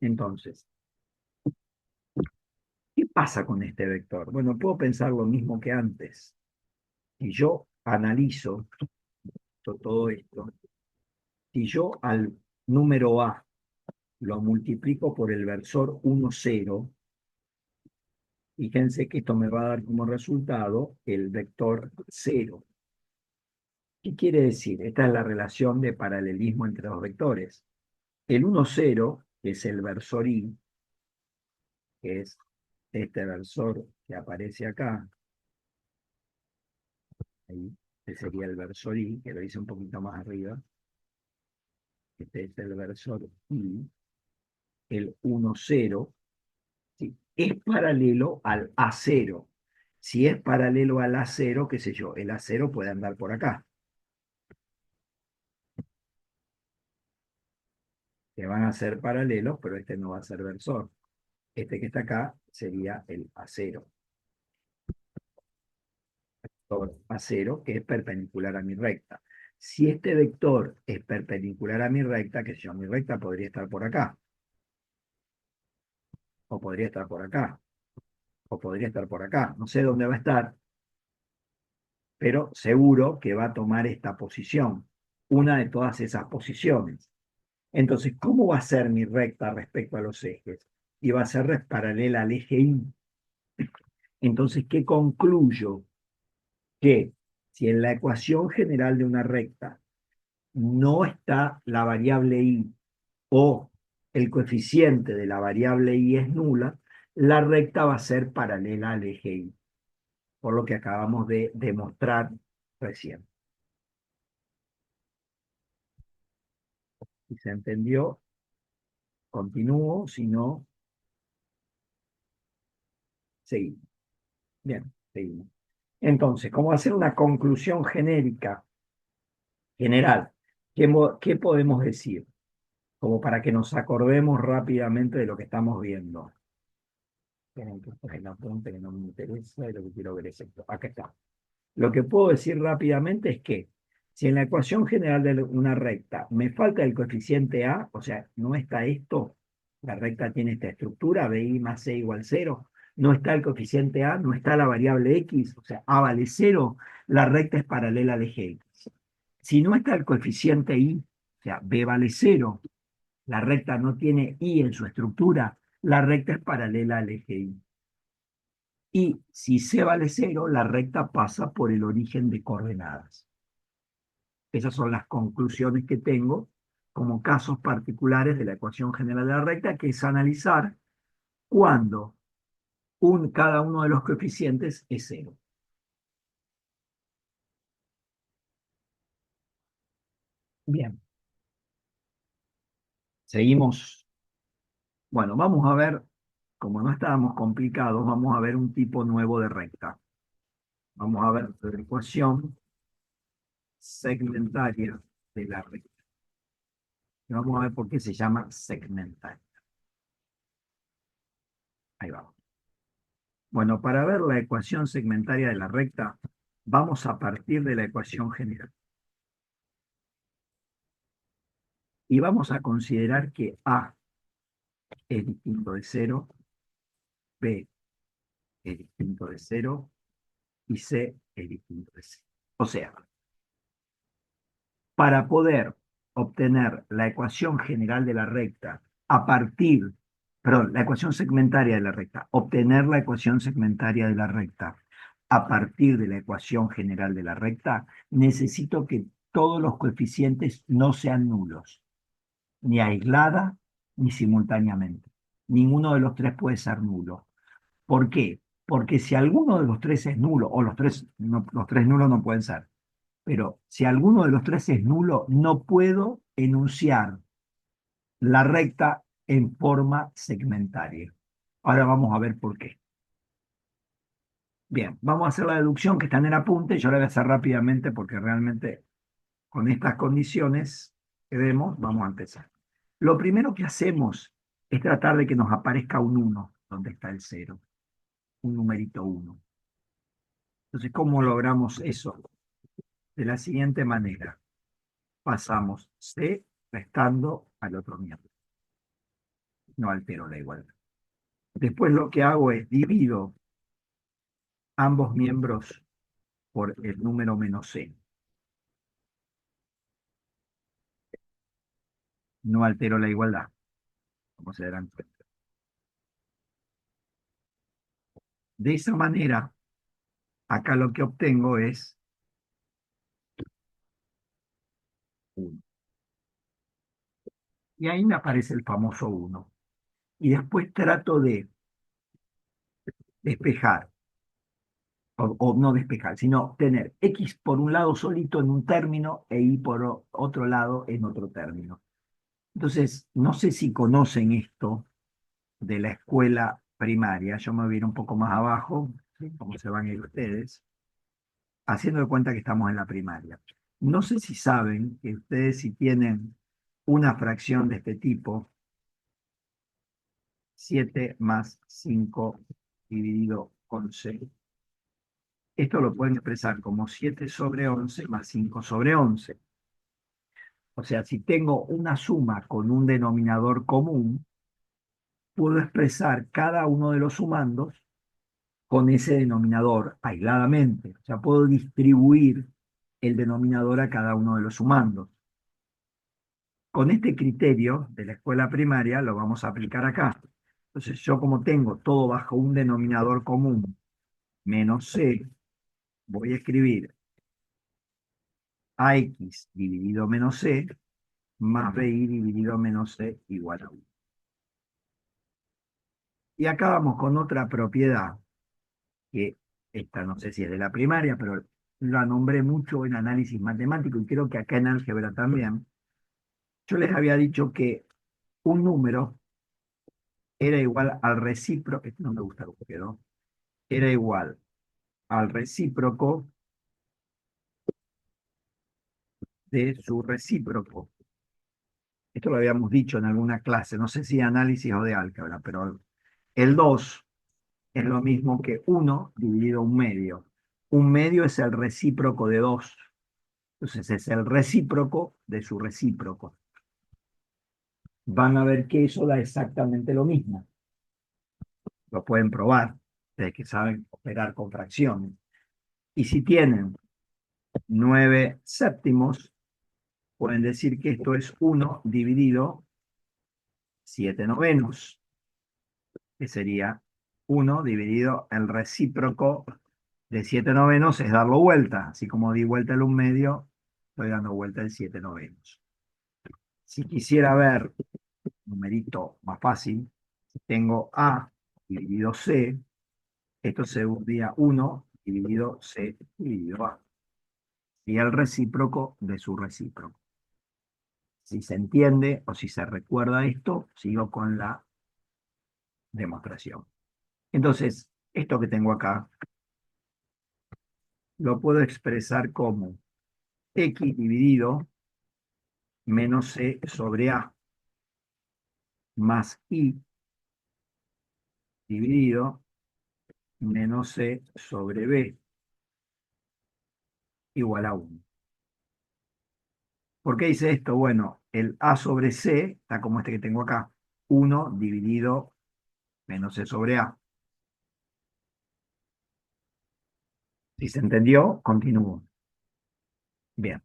Entonces, ¿qué pasa con este vector? Bueno, puedo pensar lo mismo que antes. Si yo analizo todo esto, si yo al número A lo multiplico por el versor 1, 0, fíjense que esto me va a dar como resultado el vector 0. ¿Qué quiere decir? Esta es la relación de paralelismo entre los vectores. El 1, 0, que es el versor Y, que es este versor que aparece acá, ahí, este sería el versor Y, que lo hice un poquito más arriba. Este es el versor Y, el 1, 0, ¿sí? Es paralelo al A0. Si es paralelo al A0, qué sé yo, el A0 puede andar por acá. Que van a ser paralelos, pero este no va a ser versor. Este que está acá sería el A0. Vector A0, que es perpendicular a mi recta. Si este vector es perpendicular a mi recta, que yo, mi recta podría estar por acá, o podría estar por acá, o podría estar por acá. No sé dónde va a estar, pero seguro que va a tomar esta posición, una de todas esas posiciones. Entonces, ¿cómo va a ser mi recta respecto a los ejes? Y va a ser paralela al eje Y. Entonces, ¿qué concluyo? Que si en la ecuación general de una recta no está la variable Y o el coeficiente de la variable Y es nula, la recta va a ser paralela al eje Y, por lo que acabamos de demostrar recién. Si se entendió, continúo, si no, seguimos. Bien, seguimos. Entonces, ¿cómo hacer una conclusión genérica, general? ¿Qué podemos decir? Como para que nos acordemos rápidamente de lo que estamos viendo. Tienen que poner la fuente que no me interesa y lo que quiero ver es esto. Acá está. Lo que puedo decir rápidamente es que si en la ecuación general de una recta me falta el coeficiente A, o sea, no está esto, la recta tiene esta estructura, BI más C igual 0, no está el coeficiente A, no está la variable X, o sea, A vale 0, la recta es paralela al eje X. Si no está el coeficiente Y, o sea, B vale 0, la recta no tiene Y en su estructura, la recta es paralela al eje Y. Y si C vale 0, la recta pasa por el origen de coordenadas. Esas son las conclusiones que tengo como casos particulares de la ecuación general de la recta, que es analizar cuando cada uno de los coeficientes es 0. Bien, seguimos. Bueno, vamos a ver, como no estábamos complicados, vamos a ver un tipo nuevo de recta. Vamos a ver la ecuación segmentaria de la recta. Y vamos a ver por qué se llama segmentaria. Ahí vamos. Bueno, para ver la ecuación segmentaria de la recta, vamos a partir de la ecuación general. Y vamos a considerar que A es distinto de 0, B es distinto de 0 y C es distinto de 0. O sea, para poder obtener la ecuación general de la recta a partir, perdón, la ecuación segmentaria de la recta, obtener la ecuación segmentaria de la recta a partir de la ecuación general de la recta, necesito que todos los coeficientes no sean nulos, ni aislada ni simultáneamente. Ninguno de los tres puede ser nulo. ¿Por qué? Porque si alguno de los tres es nulo, o los tres nulos no pueden ser, pero si alguno de los tres es nulo, no puedo enunciar la recta en forma segmentaria. Ahora vamos a ver por qué. Bien, vamos a hacer la deducción que está en el apunte. Yo la voy a hacer rápidamente porque realmente con estas condiciones que vemos, vamos a empezar. Lo primero que hacemos es tratar de que nos aparezca un 1 donde está el 0, un numerito 1. Entonces, ¿cómo logramos eso? De la siguiente manera. Pasamos C restando al otro miembro. No altero la igualdad. Después lo que hago es divido ambos miembros por el número menos C. No altero la igualdad, como se darán cuenta. De esa manera, acá lo que obtengo es 1. Y ahí me aparece el famoso 1. Y después trato de despejar, o no despejar, sino tener X por un lado solito en un término e Y por otro lado en otro término. Entonces, no sé si conocen esto de la escuela primaria. Yo me voy a ir un poco más abajo, ¿sí? Como se van a ir ustedes, haciendo de cuenta que estamos en la primaria. No sé si saben que ustedes si tienen una fracción de este tipo, 7 más 5 dividido 11. Esto lo pueden expresar como 7 sobre 11 más 5 sobre 11. O sea, si tengo una suma con un denominador común, puedo expresar cada uno de los sumandos con ese denominador aisladamente. O sea, puedo distribuir el denominador a cada uno de los sumandos. Con este criterio de la escuela primaria lo vamos a aplicar acá. Entonces, yo como tengo todo bajo un denominador común, menos C, voy a escribir AX dividido menos C más BI dividido menos C igual a 1. Y acá vamos con otra propiedad, que esta no sé si es de la primaria, pero la nombré mucho en análisis matemático y creo que acá en álgebra también. Yo les había dicho que un número era igual al recíproco, esto no me gusta cómo quedó, era igual al recíproco de su recíproco. Esto lo habíamos dicho en alguna clase, no sé si de análisis o de álgebra, pero el 2 es lo mismo que 1 dividido un medio. Un medio es el recíproco de 2. Entonces es el recíproco de su recíproco. Van a ver que eso da exactamente lo mismo. Lo pueden probar, ustedes que saben operar con fracciones. Y si tienen 9 séptimos, pueden decir que esto es 1 dividido 7 novenos, que sería 1 dividido el recíproco de 7 novenos, es darlo vuelta. Así como di vuelta el 1/2, estoy dando vuelta el 7 novenos. Si quisiera ver un numerito más fácil, tengo A dividido C, Esto sería 1 dividido C dividido A. Y el recíproco de su recíproco. Si se entiende o si se recuerda esto, sigo con la demostración. Entonces, esto que tengo acá, lo puedo expresar como X dividido menos C sobre A más Y dividido menos C sobre B igual a 1. ¿Por qué dice esto? Bueno, el A sobre C está como este que tengo acá, 1 dividido menos C sobre A. Si se entendió, continúo. Bien.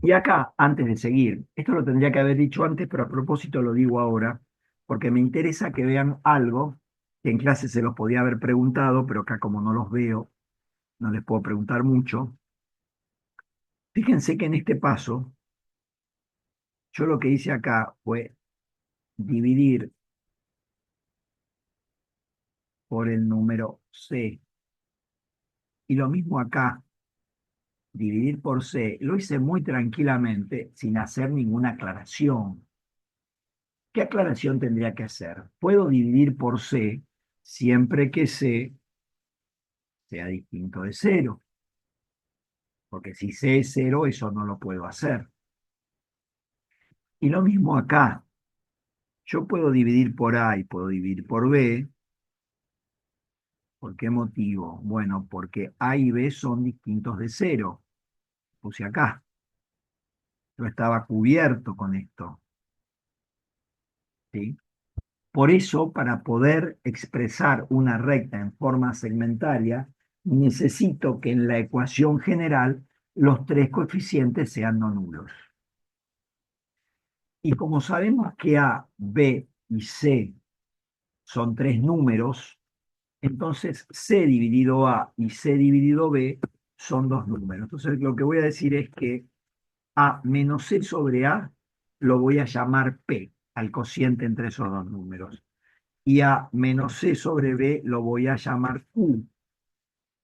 Y acá, antes de seguir, esto lo tendría que haber dicho antes, pero a propósito lo digo ahora, porque me interesa que vean algo que en clase se los podía haber preguntado, pero acá como no los veo, no les puedo preguntar mucho. Fíjense que en este paso, yo lo que hice acá fue dividir por el número C. Y lo mismo acá, dividir por C. Lo hice muy tranquilamente, sin hacer ninguna aclaración. ¿Qué aclaración tendría que hacer? Puedo dividir por C siempre que C sea distinto de cero, porque si C es cero, eso no lo puedo hacer. Y lo mismo acá. Yo puedo dividir por A y puedo dividir por B. ¿Por qué motivo? Bueno, porque A y B son distintos de cero. Puse acá. Yo estaba cubierto con esto. ¿Sí? Por eso, para poder expresar una recta en forma segmentaria, necesito que en la ecuación general los tres coeficientes sean no nulos. Y como sabemos que A, B y C son tres números, entonces C dividido A y C dividido B son dos números. Entonces lo que voy a decir es que A menos C sobre A lo voy a llamar P, al cociente entre esos dos números. Y A menos C sobre B lo voy a llamar Q.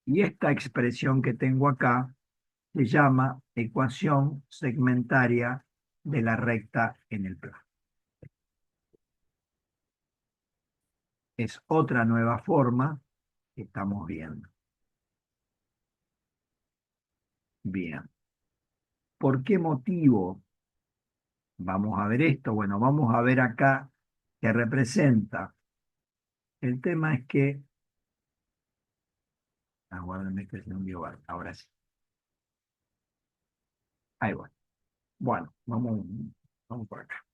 Y esta expresión que tengo acá se llama ecuación segmentaria de la recta en el plano. Es otra nueva forma que estamos viendo. Bien. ¿Por qué motivo vamos a ver esto? Bueno, vamos a ver acá qué representa. El tema es que... Aguárdenme que se me envió. Ahora sí. Ahí va. Bueno, vamos por acá.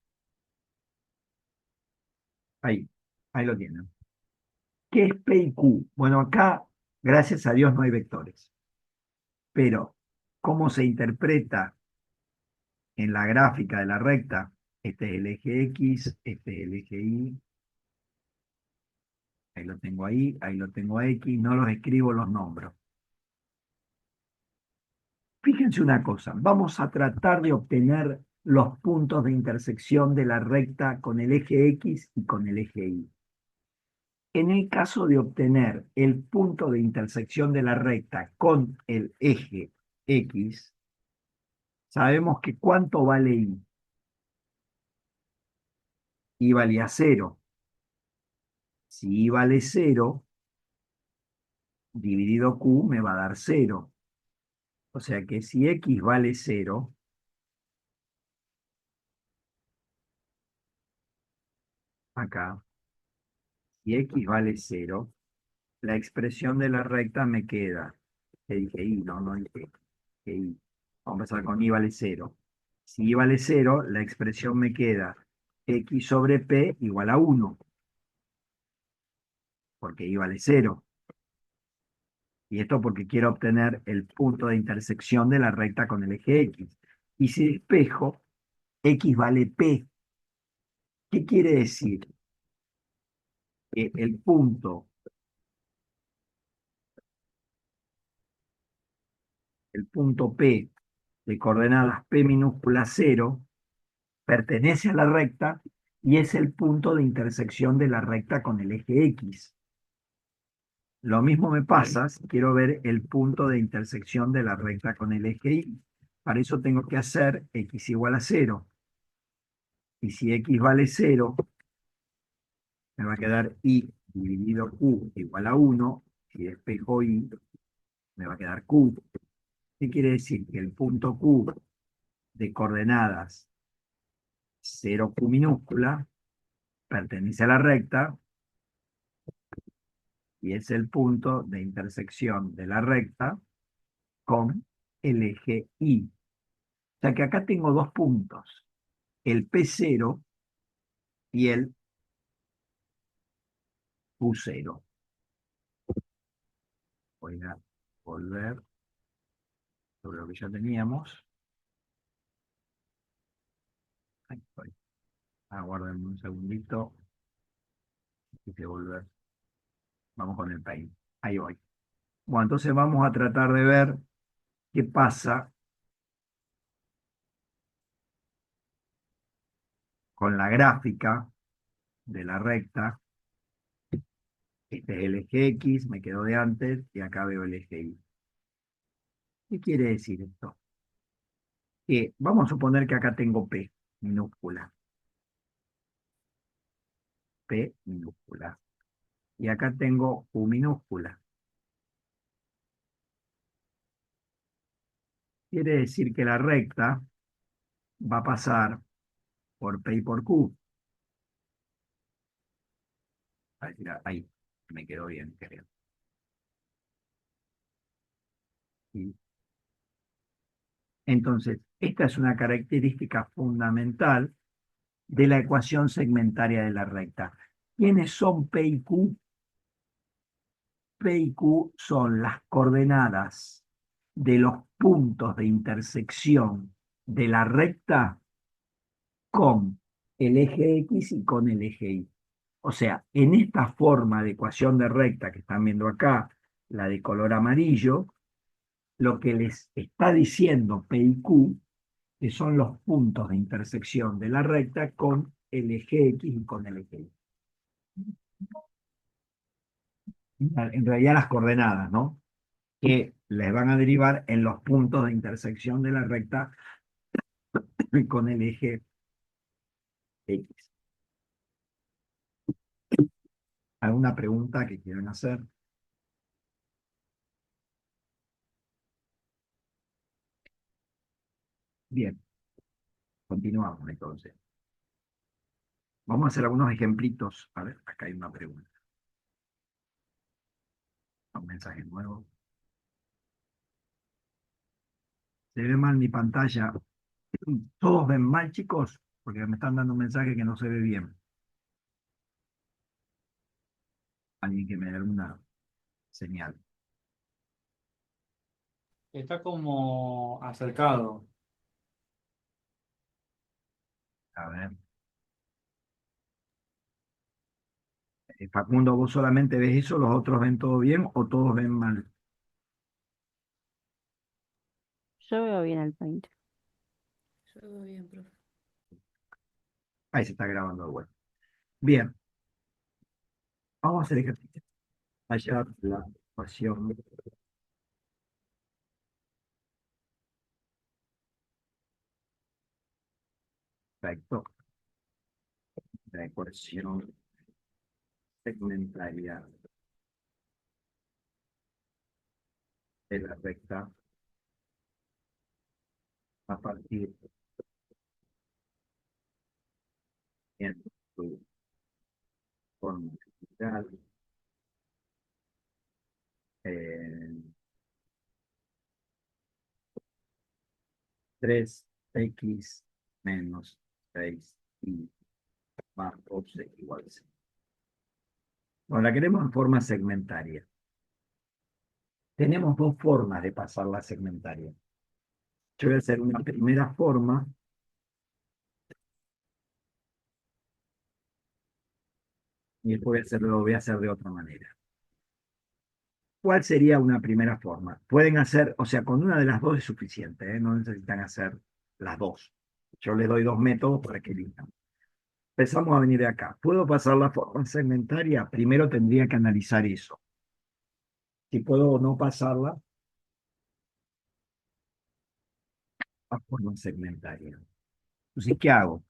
Ahí lo tienen. ¿Qué es P y Q? Bueno, acá, gracias a Dios, no hay vectores. Pero, ¿cómo se interpreta en la gráfica de la recta? Este es el eje X, este es el eje Y. Ahí lo tengo a X, no los escribo, los nombro. Fíjense una cosa, vamos a tratar de obtener los puntos de intersección de la recta con el eje X y con el eje Y. En el caso de obtener el punto de intersección de la recta con el eje X, sabemos que ¿cuánto vale Y? Y valía 0. Si Y vale 0, dividido Q me va a dar 0. O sea que si X vale 0, acá, si X vale 0, la expresión de la recta me queda, que dije Y, no dije que Y. Vamos a empezar con Y vale 0. Si Y vale 0, la expresión me queda X sobre P igual a 1, porque Y vale 0. Y esto porque quiero obtener el punto de intersección de la recta con el eje X. Y si despejo, X vale P. ¿Qué quiere decir? Que el punto P de coordenadas P minúscula 0 pertenece a la recta y es el punto de intersección de la recta con el eje X. Lo mismo me pasa si quiero ver el punto de intersección de la recta con el eje Y. Para eso tengo que hacer x igual a 0. Y si x vale 0, me va a quedar Y dividido Q igual a 1. Si despejo Y, me va a quedar Q. ¿Qué quiere decir? Que el punto Q de coordenadas 0Q minúscula pertenece a la recta y es el punto de intersección de la recta con el eje Y. O sea que acá tengo dos puntos, el P0 y el Q0. Voy a volver sobre lo que ya teníamos. Ahí estoy. Aguarden un segundito. Y que volver. Vamos con el paint. Ahí voy. Bueno, entonces vamos a tratar de ver qué pasa con la gráfica de la recta. Este es el eje X, me quedó de antes, y acá veo el eje Y. ¿Qué quiere decir esto? Que vamos a suponer que acá tengo P minúscula. P minúscula. Y acá tengo U minúscula. Quiere decir que la recta va a pasar por P y por Q. Ahí me quedó bien, creo. Y entonces, esta es una característica fundamental de la ecuación segmentaria de la recta. ¿Quiénes son P y Q? P y Q son las coordenadas de los puntos de intersección de la recta con el eje X y con el eje Y. O sea, en esta forma de ecuación de recta que están viendo acá, la de color amarillo, lo que les está diciendo P y Q, que son los puntos de intersección de la recta con el eje X y con el eje Y. En realidad las coordenadas, ¿no? Que les van a derivar en los puntos de intersección de la recta con el eje X. ¿Alguna pregunta que quieran hacer? Bien, continuamos entonces. Vamos a hacer algunos ejemplitos. A ver, acá hay una pregunta. Un mensaje nuevo. ¿Se ve mal mi pantalla? ¿Todos ven mal, chicos? Porque me están dando un mensaje que no se ve bien. Alguien que me dé una señal. Está como acercado. A ver. Facundo, ¿vos solamente ves eso? ¿Los otros ven todo bien o todos ven mal? Yo veo bien el Paint. Yo veo bien, profe. Ahí se está grabando de vuelta. Bien, vamos a hacer ejercicio. Hallar la ecuación perfecto. La ecuación segmentaria de la recta a partir en su forma integral eh, 3x menos 6y más 12 igual a 0. Bueno, la queremos en forma segmentaria. Tenemos dos formas de pasar la segmentaria. Yo voy a hacer una primera forma y después lo voy a hacer de otra manera. ¿Cuál sería una primera forma? Pueden hacer, o sea, con una de las dos es suficiente, ¿eh? No necesitan hacer las dos. Yo les doy dos métodos para que elijan. Empezamos a venir de acá. ¿Puedo pasar la forma segmentaria? Primero tendría que analizar eso. si puedo no pasarla a forma segmentaria. Entonces, ¿qué hago?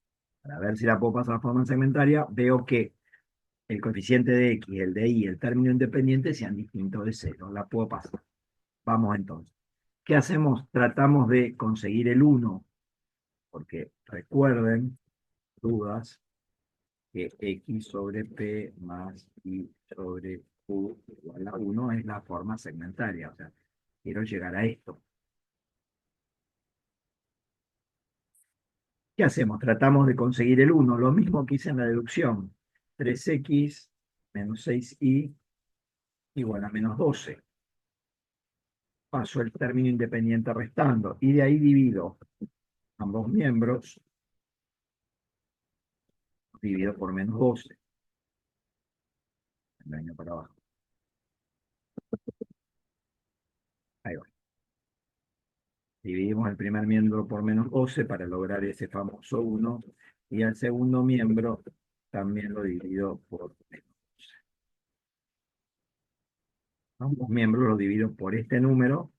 Para ver si la puedo pasar a forma segmentaria, veo que el coeficiente de X, el de Y, el término independiente sean distintos de cero. La puedo pasar. Vamos entonces. ¿Qué hacemos? Tratamos de conseguir el 1, porque recuerden, dudas, que X sobre P más Y sobre Q igual a 1 es la forma segmentaria. O sea, quiero llegar a esto. ¿Qué hacemos? Tratamos de conseguir el 1, lo mismo que hice en la deducción. 3X menos 6Y igual a menos 12. Paso el término independiente restando y de ahí divido ambos miembros, divido por menos 12. Engaño para abajo. Ahí va. Dividimos el primer miembro por menos 12 para lograr ese famoso 1 y al segundo miembro también lo divido por menos 12. Ambos miembros lo divido por este número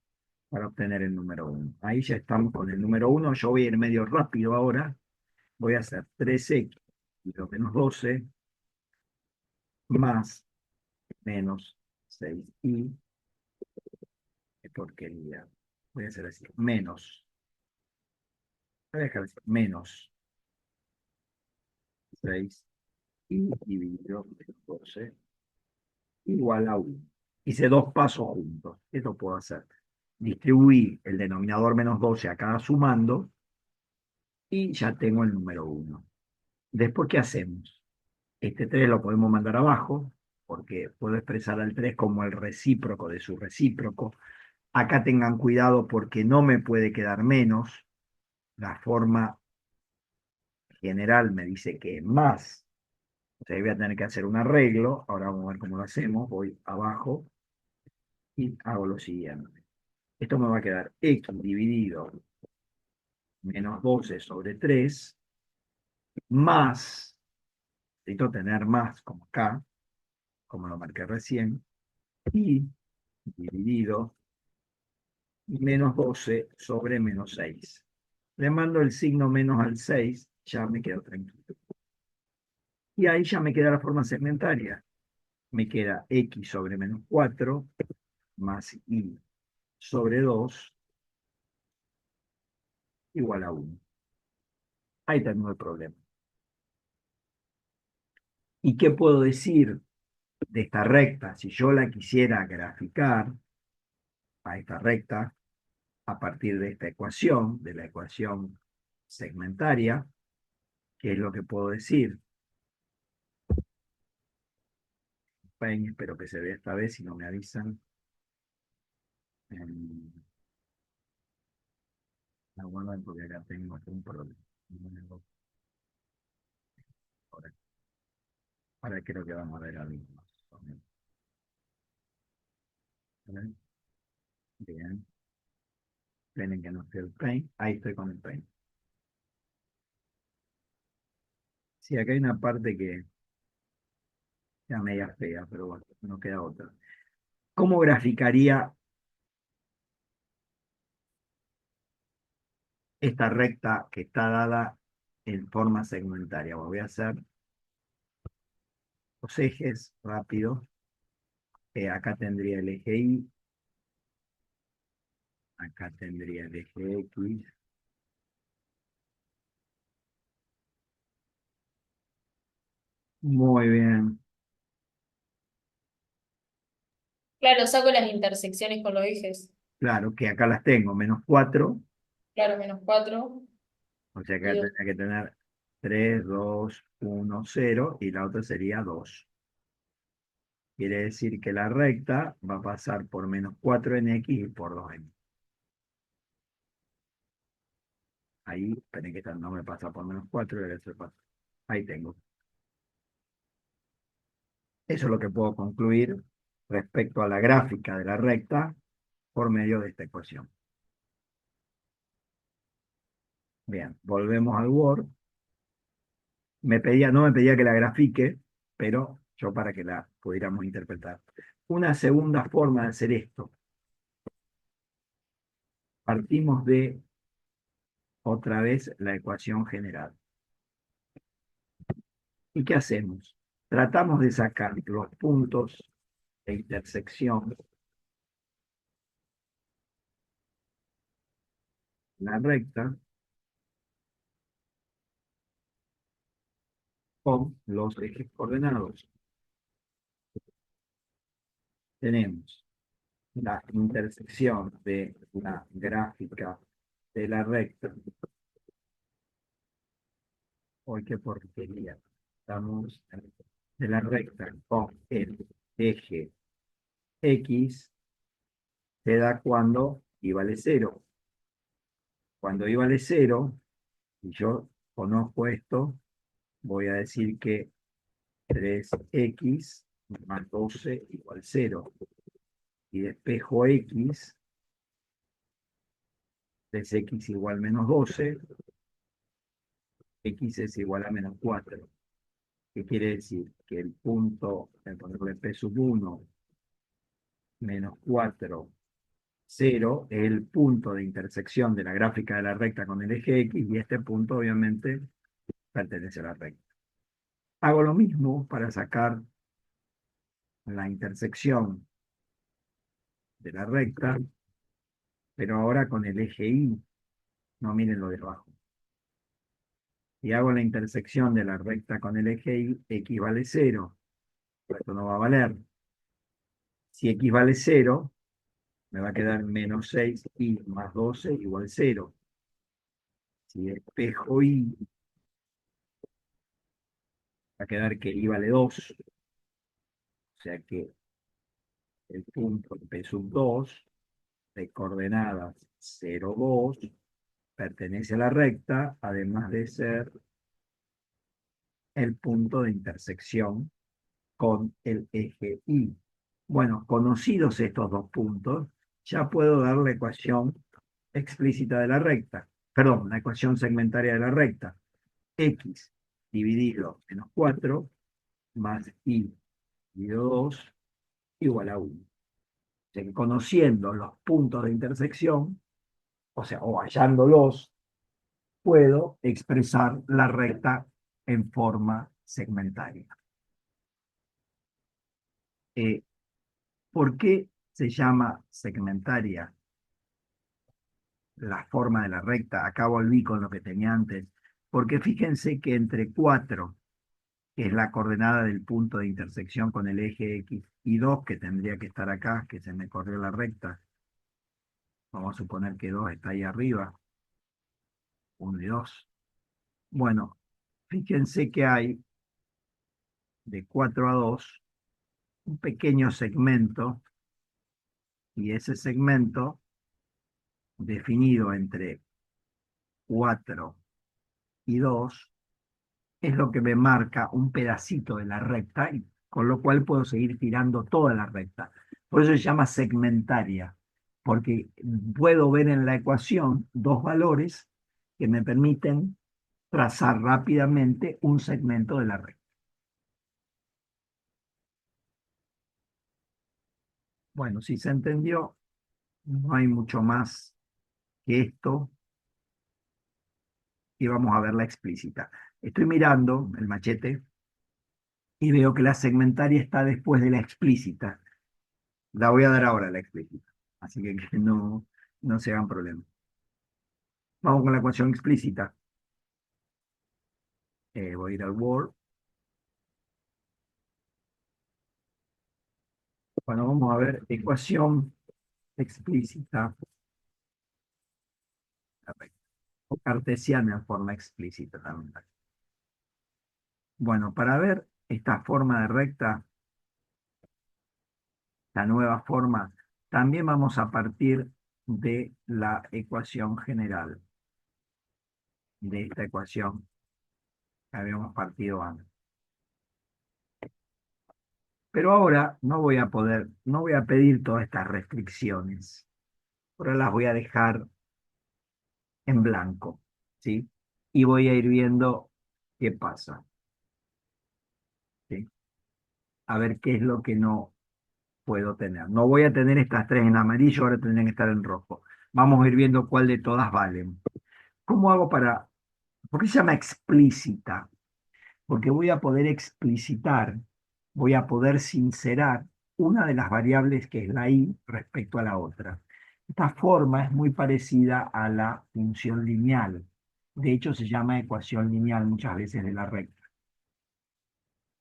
para obtener el número 1. Ahí ya estamos con el número 1. Yo voy a ir medio rápido ahora. Voy a hacer 3x dividido menos 12 más menos 6y. Qué porquería. Voy a hacer así. Menos. Voy a dejar así. Menos 6y dividido menos 12 igual a 1. Hice dos pasos juntos. Esto puedo hacer. Distribuí el denominador menos 12 a cada sumando y ya tengo el número 1. Después, ¿qué hacemos? Este 3 lo podemos mandar abajo, porque puedo expresar al 3 como el recíproco de su recíproco. Acá tengan cuidado porque no me puede quedar menos. La forma general me dice que es más. O sea, voy a tener que hacer un arreglo. Ahora vamos a ver cómo lo hacemos. Voy abajo y hago lo siguiente. Esto me va a quedar x dividido menos 12 sobre 3 más, necesito tener más como acá, como lo marqué recién, y dividido menos 12 sobre menos 6. Le mando el signo menos al 6, ya me quedo tranquilo. Y ahí ya me queda la forma segmentaria. Me queda x sobre menos 4 más y sobre 2 igual a 1. Ahí tengo el problema. ¿Y qué puedo decir de esta recta? Si yo la quisiera graficar a esta recta a partir de esta ecuación, de la ecuación segmentaria, ¿qué es lo que puedo decir? Espero que se vea esta vez, si no me avisan. Aguarden porque acá tengo un problema. Ahora creo que vamos a ver algo más. ¿Vale? Bien. Tienen que no esté el paint. Ahí estoy con el paint. Sí, acá hay una parte que ya media fea, pero bueno, no queda otra. ¿Cómo graficaría esta recta que está dada en forma segmentaria? Voy a hacer los ejes rápido. Acá tendría el eje Y. Acá tendría el eje X. Muy bien. Claro, saco las intersecciones con los ejes. Claro que acá las tengo. Menos 4. Claro, menos 4 O sea que y acá 2. tendría que tener 3, 2, 1, 0. Y la otra sería 2. Quiere decir que la recta va a pasar por menos 4 en X y por 2 en Y. Ahí, esperen que esta no me pasa por menos 4 y se pasa. Ahí tengo. Eso es lo que puedo concluir respecto a la gráfica de la recta por medio de esta ecuación. Bien, volvemos al Word. No me pedía que la grafique, pero yo para que la pudiéramos interpretar. una segunda forma de hacer esto. Partimos de otra vez la ecuación general. ¿Y qué hacemos? Tratamos de sacar los puntos de intersección de la recta con los ejes coordenados. Tenemos la intersección de la gráfica de la recta. Hoy qué porquería. Estamos de la recta con el eje X, se da cuando y vale 0. Cuando y vale 0, y yo conozco esto, voy a decir que 3x más 12 igual 0. Y despejo x, 3x igual menos 12, x es igual a menos 4. ¿Qué quiere decir? Que el punto, voy a ponerle p sub 1, menos 4, 0, es el punto de intersección de la gráfica de la recta con el eje X, y este punto obviamente pertenece a la recta. Hago lo mismo para sacar la intersección de la recta, pero ahora con el eje Y, no miren lo de abajo. Y hago la intersección de la recta con el eje Y, X vale 0. Esto no va a valer. Si X vale 0, me va a quedar menos 6 y más 12 igual 0. Si despejo Y, va a quedar que Y vale 2. O sea que el punto P sub 2 de coordenadas 0, 2 pertenece a la recta, además de ser el punto de intersección con el eje Y. Bueno, conocidos estos dos puntos, ya puedo dar la ecuación explícita de la recta. Perdón, la ecuación segmentaria de la recta. X dividido menos 4 más Y dividido 2 igual a 1. O sea que conociendo los puntos de intersección, o sea, o hallándolos, puedo expresar la recta en forma segmentaria. ¿Por qué se llama segmentaria la forma de la recta? Acá volví con lo que tenía antes. Porque fíjense que entre 4, que es la coordenada del punto de intersección con el eje X, y 2, que tendría que estar acá, que se me corrió la recta. Vamos a suponer que 2 está ahí arriba. 1 y 2. Bueno, fíjense que hay de 4 a 2 un pequeño segmento, y ese segmento definido entre 4 y 2 es lo que me marca un pedacito de la recta, y con lo cual puedo seguir tirando toda la recta. Por eso se llama segmentaria, porque puedo ver en la ecuación dos valores que me permiten trazar rápidamente un segmento de la recta. Bueno, si se entendió, no hay mucho más que esto, y vamos a verla explícita. Estoy mirando el machete y veo que la segmentaria está después de la explícita. La voy a dar ahora, la explícita. Así que no se hagan problemas. Vamos con la ecuación explícita. Voy a ir al Word. Bueno, vamos a ver ecuación explícita. O cartesiana en forma explícita también. Bueno, para ver esta forma de recta, la nueva forma, también vamos a partir de la ecuación general, de esta ecuación que habíamos partido antes. Pero ahora no voy a pedir todas estas restricciones. Ahora las voy a dejar en blanco, ¿sí? Y voy a ir viendo qué pasa, ¿sí? A ver qué es lo que no puedo tener. No voy a tener estas tres en amarillo, ahora tendrían que estar en rojo. Vamos a ir viendo cuál de todas valen. ¿Cómo hago para...? ¿Por qué se llama explícita? Porque voy a poder explicitar, voy a poder sincerar una de las variables que es la y respecto a la otra. Esta forma es muy parecida a la función lineal. De hecho, se llama ecuación lineal muchas veces de la recta.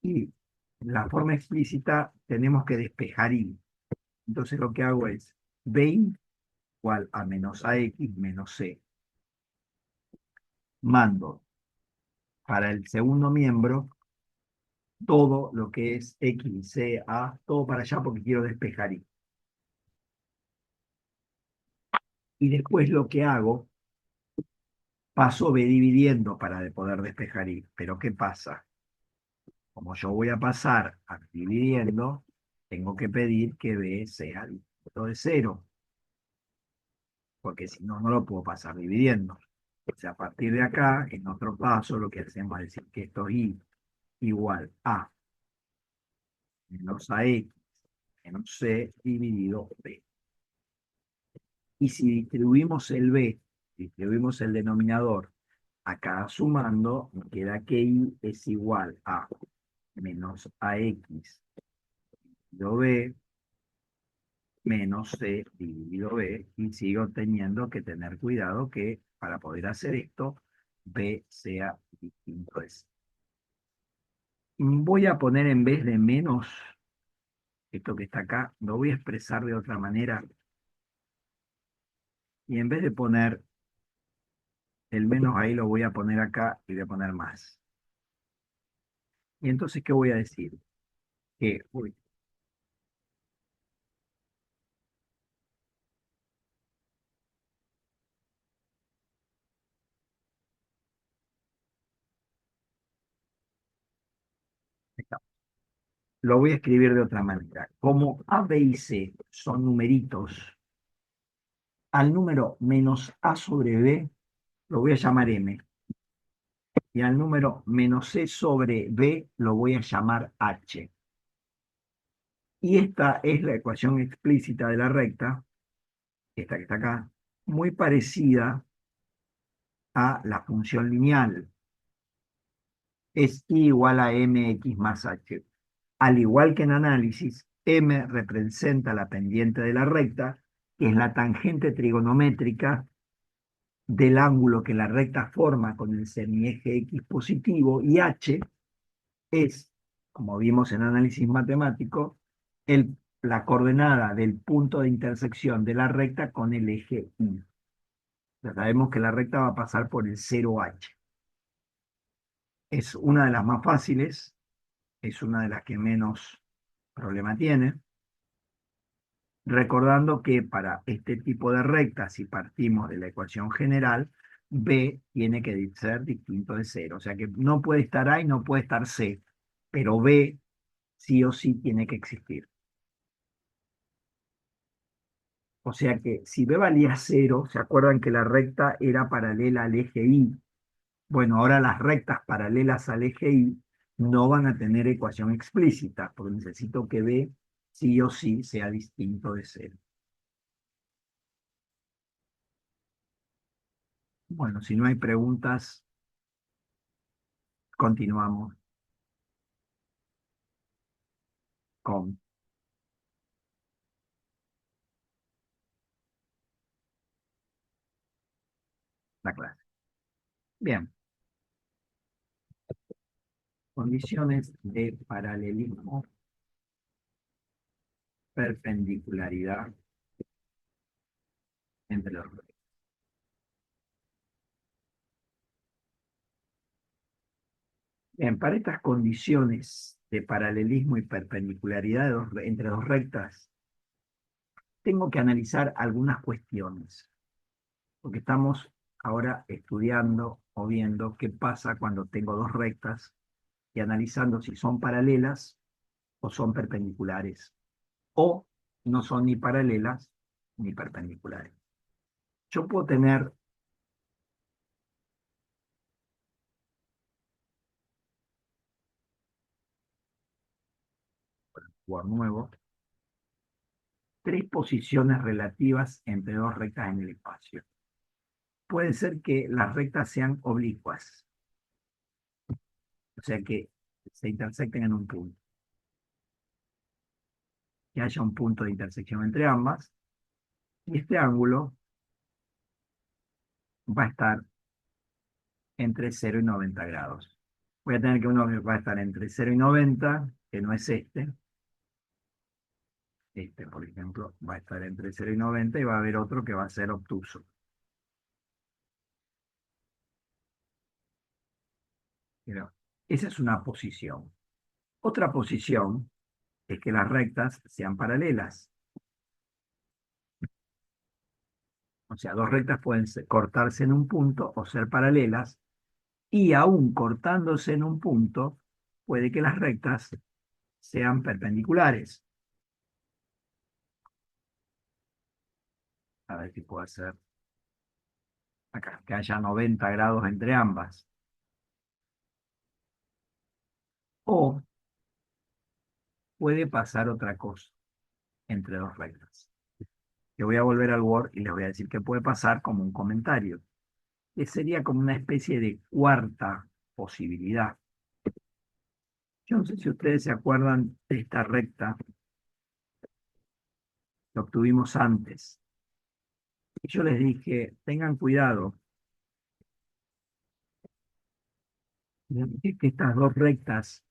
Y la forma explícita tenemos que despejar y. Entonces lo que hago es b igual a menos ax menos c. Mando para el segundo miembro todo lo que es x, c, a, todo para allá porque quiero despejar y. Y después lo que hago, paso b dividiendo para poder despejar y. Pero ¿qué pasa? Como yo voy a pasar a dividiendo, tengo que pedir que b sea distinto de cero, porque si no, no lo puedo pasar dividiendo. O sea, a partir de acá, en otro paso, lo que hacemos es decir que esto es y igual a menos ax menos c dividido b. Y si distribuimos el denominador acá sumando, me queda que y es igual a menos ax dividido b menos c dividido b, y sigo teniendo que tener cuidado que para poder hacer esto, b sea distinto de c. Voy a poner en vez de menos, esto que está acá, lo voy a expresar de otra manera, y en vez de poner el menos ahí, lo voy a poner acá y voy a poner más. Y entonces, ¿qué voy a decir? Que, uy, está. Lo voy a escribir de otra manera. Como A, B y C son numeritos, al número menos A sobre B lo voy a llamar M. Y al número menos C sobre B lo voy a llamar H. Y esta es la ecuación explícita de la recta, esta que está acá, muy parecida a la función lineal. Es I igual a mx más h. Al igual que en análisis, m representa la pendiente de la recta, que es la tangente trigonométrica del ángulo que la recta forma con el semieje x positivo, y h es, como vimos en análisis matemático, la coordenada del punto de intersección de la recta con el eje y. Ya sabemos que la recta va a pasar por el 0h. Es una de las más fáciles, es una de las que menos problema tiene, recordando que para este tipo de rectas, si partimos de la ecuación general, b tiene que ser distinto de cero. O sea que no puede estar a y no puede estar c, pero b sí o sí tiene que existir. O sea que si b valía cero, ¿se acuerdan que la recta era paralela al eje y? Bueno, ahora las rectas paralelas al eje y no van a tener ecuación explícita, porque necesito que b sí o sí sea distinto de cero. Bueno, si no hay preguntas, continuamos con la clase. Bien, condiciones de paralelismo, perpendicularidad entre los rectos. Bien, para estas condiciones de paralelismo y perpendicularidad entre dos rectas, tengo que analizar algunas cuestiones, porque estamos ahora estudiando o viendo qué pasa cuando tengo dos rectas y analizando si son paralelas o son perpendiculares, o no son ni paralelas ni perpendiculares. Yo puedo tener jugar nuevo, tres posiciones relativas entre dos rectas en el espacio. Puede ser que las rectas sean oblicuas, o sea que se intersecten en un punto. Que haya un punto de intersección entre ambas, y este ángulo va a estar entre 0 y 90 grados. Voy a tener que uno va a estar entre 0 y 90, que no es este. Este, por ejemplo, va a estar entre 0 y 90 y va a haber otro que va a ser obtuso. Pero esa es una posición. Otra posición es que las rectas sean paralelas. O sea, dos rectas pueden cortarse en un punto o ser paralelas, y aún cortándose en un punto, puede que las rectas sean perpendiculares. A ver si puedo hacer acá, que haya 90 grados entre ambas. O puede pasar otra cosa entre dos rectas. Yo voy a volver al Word y les voy a decir que puede pasar como un comentario, que sería como una especie de cuarta posibilidad. Yo no sé si ustedes se acuerdan de esta recta que obtuvimos antes. Y yo les dije, tengan cuidado, les dije que estas dos rectas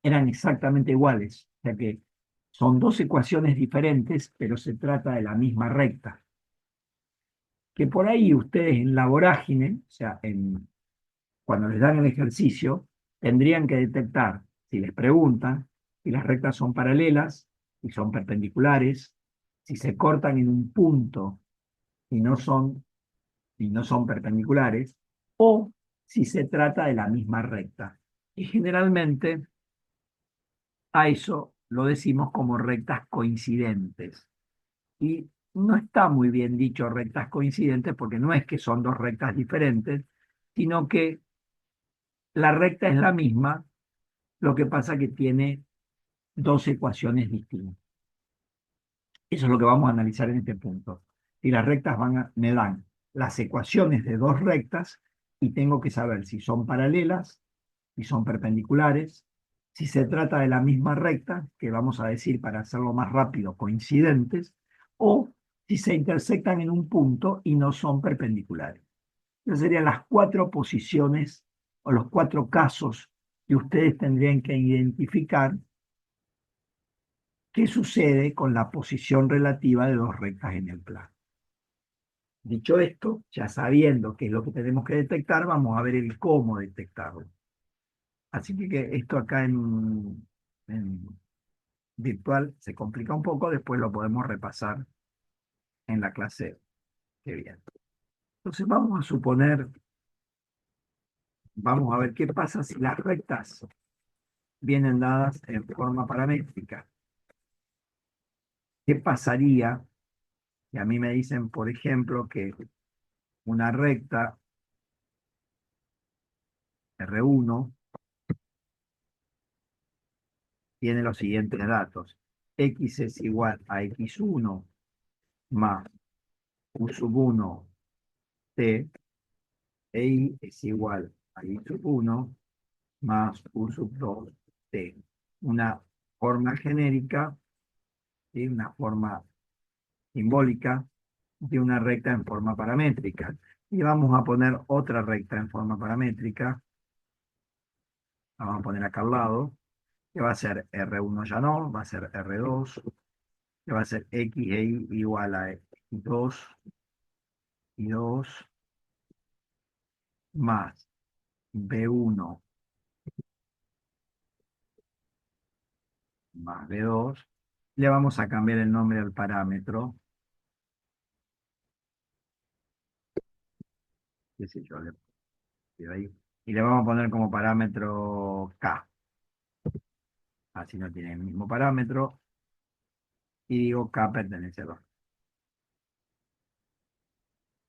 eran exactamente iguales, o sea que son dos ecuaciones diferentes, pero se trata de la misma recta. Que por ahí ustedes en la vorágine, o sea, cuando les dan el ejercicio, tendrían que detectar, si les preguntan, si las rectas son paralelas y son perpendiculares, si se cortan en un punto y no son perpendiculares, o si se trata de la misma recta. Y generalmente a eso lo decimos como rectas coincidentes. Y no está muy bien dicho rectas coincidentes porque no es que son dos rectas diferentes, sino que la recta es la misma, lo que pasa que tiene dos ecuaciones distintas. Eso es lo que vamos a analizar en este punto. Y las rectas me dan las ecuaciones de dos rectas y tengo que saber si son paralelas, si son perpendiculares, si se trata de la misma recta, que vamos a decir para hacerlo más rápido, coincidentes, o si se intersectan en un punto y no son perpendiculares. Esas serían las cuatro posiciones o los cuatro casos que ustedes tendrían que identificar qué sucede con la posición relativa de dos rectas en el plano. Dicho esto, ya sabiendo qué es lo que tenemos que detectar, vamos a ver el cómo detectarlo. Así que esto acá en virtual se complica un poco, después lo podemos repasar en la clase que viene. Entonces vamos a suponer, vamos a ver qué pasa si las rectas vienen dadas en forma paramétrica. ¿Qué pasaría si a mí me dicen, por ejemplo, que una recta R1 tiene los siguientes datos? X es igual a X1 más U sub 1 T, e Y es igual a Y sub 1 más U sub 2 T. Una forma genérica, ¿sí? Una forma simbólica de una recta en forma paramétrica. Y vamos a poner otra recta en forma paramétrica. La vamos a poner acá al lado, que va a ser R1 ya no, va a ser R2, que va a ser X e Y igual a X2 y 2 más B1 más B2. Le vamos a cambiar el nombre al parámetro. Qué sé yo, le pido ahí. Y le vamos a poner como parámetro K. Así no tiene el mismo parámetro. Y digo K pertenece a 2.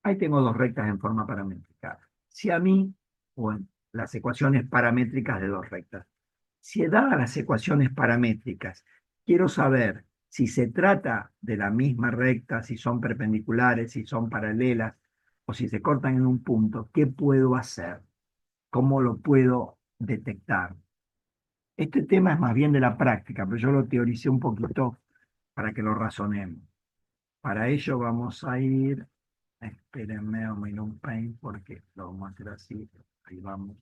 Ahí tengo dos rectas en forma paramétrica. Si a mí, o en las ecuaciones paramétricas de dos rectas, si dadas las ecuaciones paramétricas, quiero saber Si se trata de la misma recta, si son perpendiculares, si son paralelas, o si se cortan en un punto, ¿qué puedo hacer? ¿Cómo lo puedo detectar? Este tema es más bien de la práctica, pero yo lo teoricé un poquito para que lo razonemos. Para ello vamos a ir, espérenme, vamos a ir a un Paint porque lo vamos a hacer así. Ahí vamos.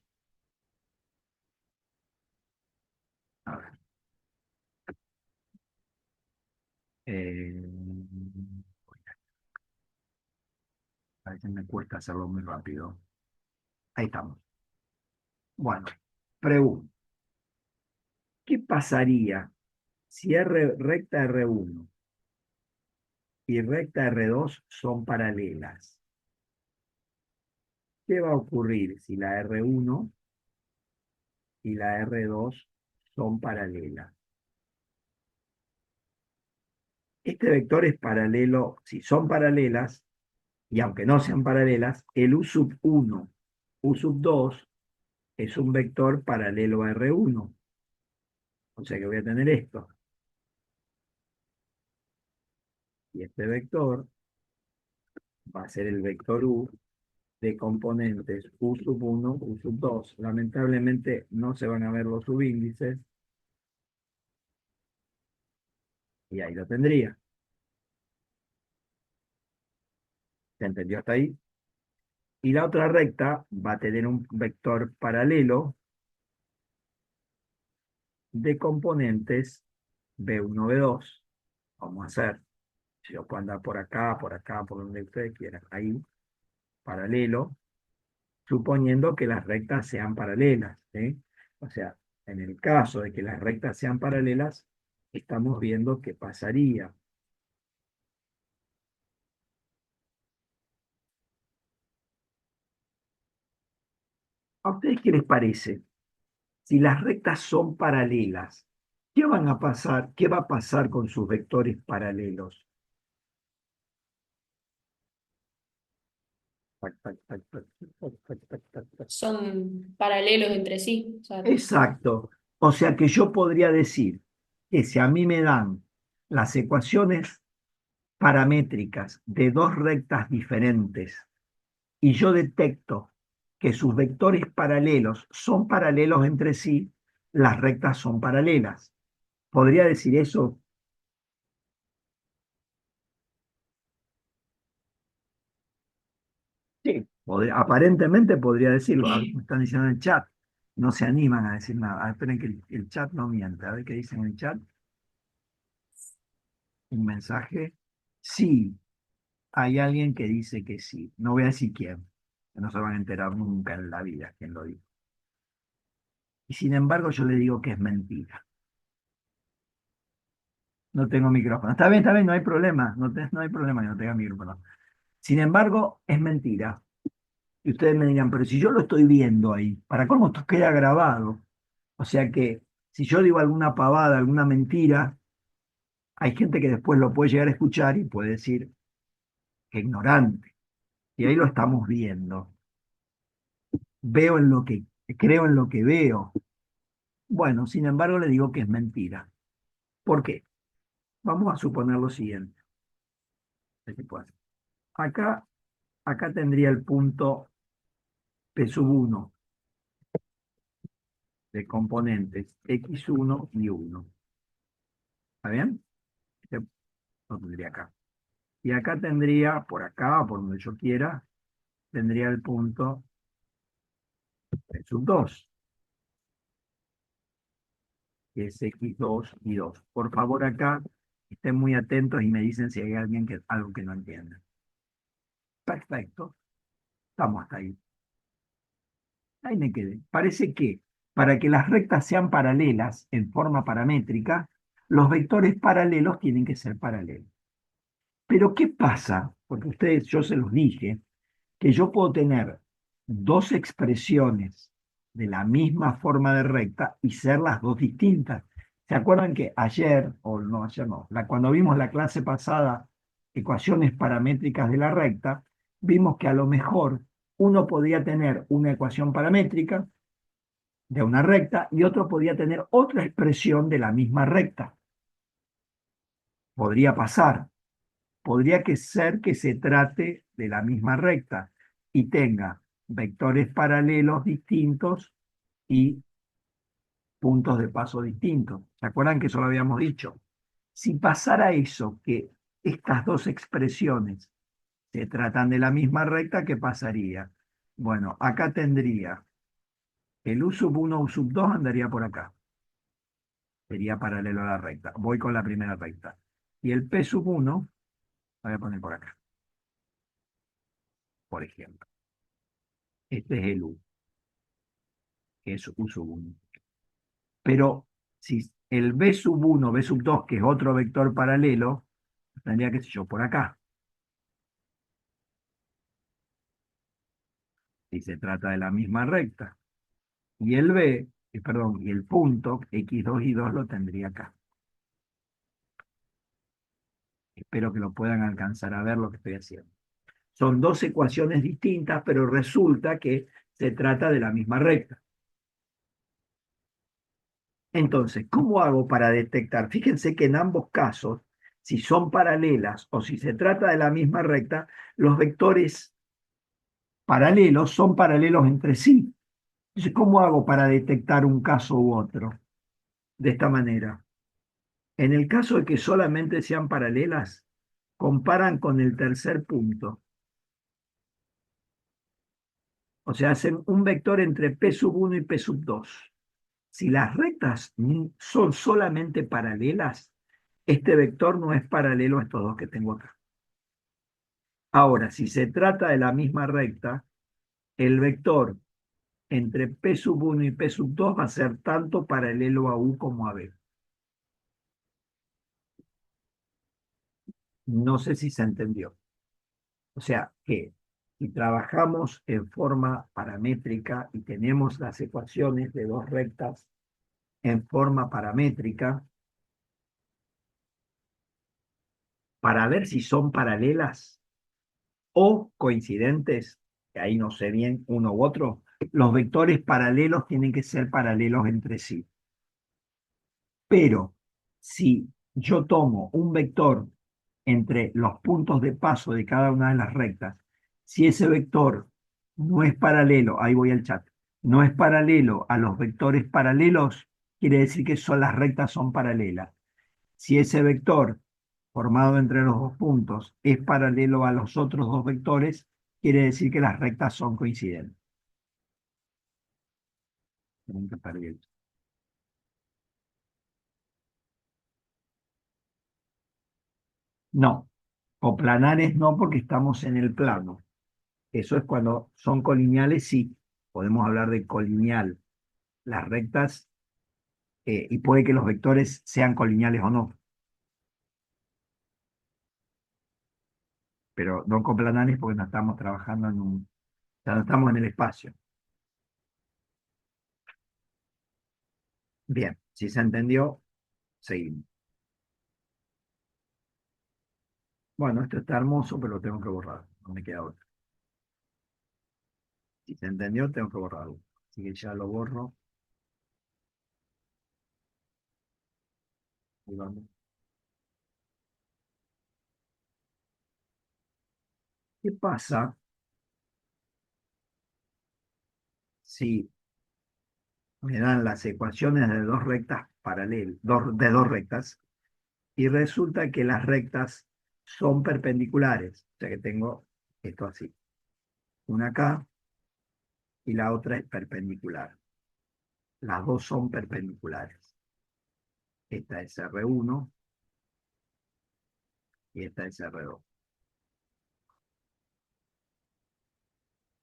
A ver. A veces me cuesta hacerlo muy rápido. Ahí estamos. Bueno, pregunta. ¿Qué pasaría si recta R1 y recta R2 son paralelas? ¿Qué va a ocurrir si la R1 y la R2 son paralelas? Este vector es paralelo, si son paralelas, y aunque no sean paralelas, el U sub 1, U sub 2 es un vector paralelo a R1. O sea que voy a tener esto. Y este vector va a ser el vector U de componentes U sub 1, U sub 2. Lamentablemente no se van a ver los subíndices. Y ahí lo tendría. ¿Se entendió hasta ahí? Y la otra recta va a tener un vector paralelo de componentes B1, B2. Vamos a hacer. Si yo puedo andar por acá, por donde ustedes quieran. Ahí, paralelo, suponiendo que las rectas sean paralelas. ¿Sí? O sea, en el caso de que las rectas sean paralelas, estamos viendo qué pasaría. ¿A ustedes qué les parece? Si las rectas son paralelas, ¿qué van a pasar? ¿Qué va a pasar con sus vectores paralelos? Tac, tac, tac, tac, tac, tac, tac, tac, tac. Son paralelos entre sí. O sea, Exacto. O sea que yo podría decir que si a mí me dan las ecuaciones paramétricas de dos rectas diferentes y yo detecto que sus vectores paralelos son paralelos entre sí, las rectas son paralelas. ¿Podría decir eso? Sí. Aparentemente podría decirlo. A ver, me están diciendo en el chat. No se animan a decir nada. Ah, esperen que el chat no miente. A ver qué dicen en el chat. Un mensaje. Sí, hay alguien que dice que sí. No voy a decir quién. Que no se van a enterar nunca en la vida quién lo dijo. Y sin embargo yo le digo que es mentira. No tengo micrófono. Está bien, no hay problema. No hay problema que no tenga micrófono. Sin embargo, es mentira. Y ustedes me dirán, pero si yo lo estoy viendo ahí, para cómo esto queda grabado. O sea que si yo digo alguna pavada, alguna mentira, hay gente que después lo puede llegar a escuchar y puede decir que ignorante. Y ahí lo estamos viendo. Veo en lo que, creo en lo que veo. Bueno, sin embargo, le digo que es mentira. ¿Por qué? Vamos a suponer lo siguiente. Acá, acá tendría el punto P sub 1 de componentes X1 y 1. ¿Está bien? Este lo tendría acá. Y acá tendría, por acá, por donde yo quiera, tendría el punto P sub 2, que es X2 y 2. Por favor, acá estén muy atentos y me dicen si hay alguien que algo que no entienda. Perfecto. Estamos hasta ahí. Ahí me quedé. Parece que para que las rectas sean paralelas en forma paramétrica, los vectores paralelos tienen que ser paralelos. Pero ¿qué pasa? Porque ustedes, yo se los dije, que yo puedo tener dos expresiones de la misma forma de recta y ser las dos distintas. ¿Se acuerdan que ayer, o no, ayer no, cuando vimos la clase pasada, ecuaciones paramétricas de la recta, vimos que a lo mejor uno podía tener una ecuación paramétrica de una recta y otro podía tener otra expresión de la misma recta. podría pasar. Podría ser que se trate de la misma recta y tenga vectores paralelos distintos y puntos de paso distintos. ¿Se acuerdan que eso lo habíamos dicho? Si pasara eso, que estas dos expresiones se tratan de la misma recta, ¿qué pasaría? Bueno, acá tendría el U sub 1, U sub 2 andaría por acá. Sería paralelo a la recta. Voy con la primera recta. Y el P sub 1, lo voy a poner por acá, por ejemplo. Este es el U, que es U sub 1. Pero si el B sub 1, B sub 2, que es otro vector paralelo, tendría que ser yo por acá. Si se trata de la misma recta. Y el B, perdón, y el punto X2 y 2 lo tendría acá. Espero que lo puedan alcanzar a ver lo que estoy haciendo. Son dos ecuaciones distintas, pero resulta que se trata de la misma recta. Entonces, ¿cómo hago para detectar? Fíjense que en ambos casos, si son paralelas o si se trata de la misma recta, los vectores paralelos son paralelos entre sí. Entonces, ¿cómo hago para detectar un caso u otro? De esta manera. En el caso de que solamente sean paralelas, comparan con el tercer punto. O sea, hacen un vector entre P sub 1 y P sub 2. Si las rectas son solamente paralelas, este vector no es paralelo a estos dos que tengo acá. Ahora, si se trata de la misma recta, el vector entre P sub 1 y P sub 2 va a ser tanto paralelo a U como a B. No sé si se entendió. O sea que si trabajamos en forma paramétrica y tenemos las ecuaciones de dos rectas en forma paramétrica, para ver si son paralelas o coincidentes, que ahí no sé bien uno u otro, los vectores paralelos tienen que ser paralelos entre sí. Pero si yo tomo un vector entre los puntos de paso de cada una de las rectas, si ese vector no es paralelo, ahí voy al chat, no es paralelo a los vectores paralelos, quiere decir que las rectas son paralelas. Si ese vector formado entre los dos puntos es paralelo a los otros dos vectores, quiere decir que las rectas son coincidentes. No, coplanares no porque estamos en el plano. Eso es cuando son colineales, sí. Podemos hablar de colineal. Las rectas, y puede que los vectores sean colineales o no. Pero no coplanares porque no estamos trabajando ya no estamos en el espacio. Bien, si se entendió, seguimos. Bueno, esto está hermoso, pero lo tengo que borrar. No me queda otra. Si se entendió, tengo que borrarlo. Así que ya lo borro. Y vamos. ¿Qué pasa si me dan las ecuaciones de dos rectas paralelas, de dos rectas, y resulta que las rectas son perpendiculares? O sea que tengo esto así. Una acá y la otra es perpendicular. Las dos son perpendiculares. Esta es R1 y esta es R2.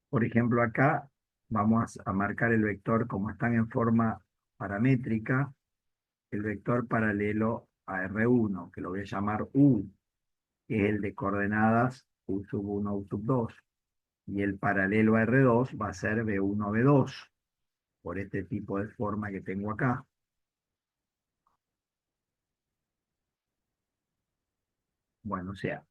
Por ejemplo, acá vamos a marcar el vector como están en forma paramétrica, el vector paralelo a R1, que lo voy a llamar U, que es el de coordenadas U sub 1, U sub 2. Y el paralelo a R2 va a ser B1, B2, por este tipo de forma que tengo acá. Bueno, o sea,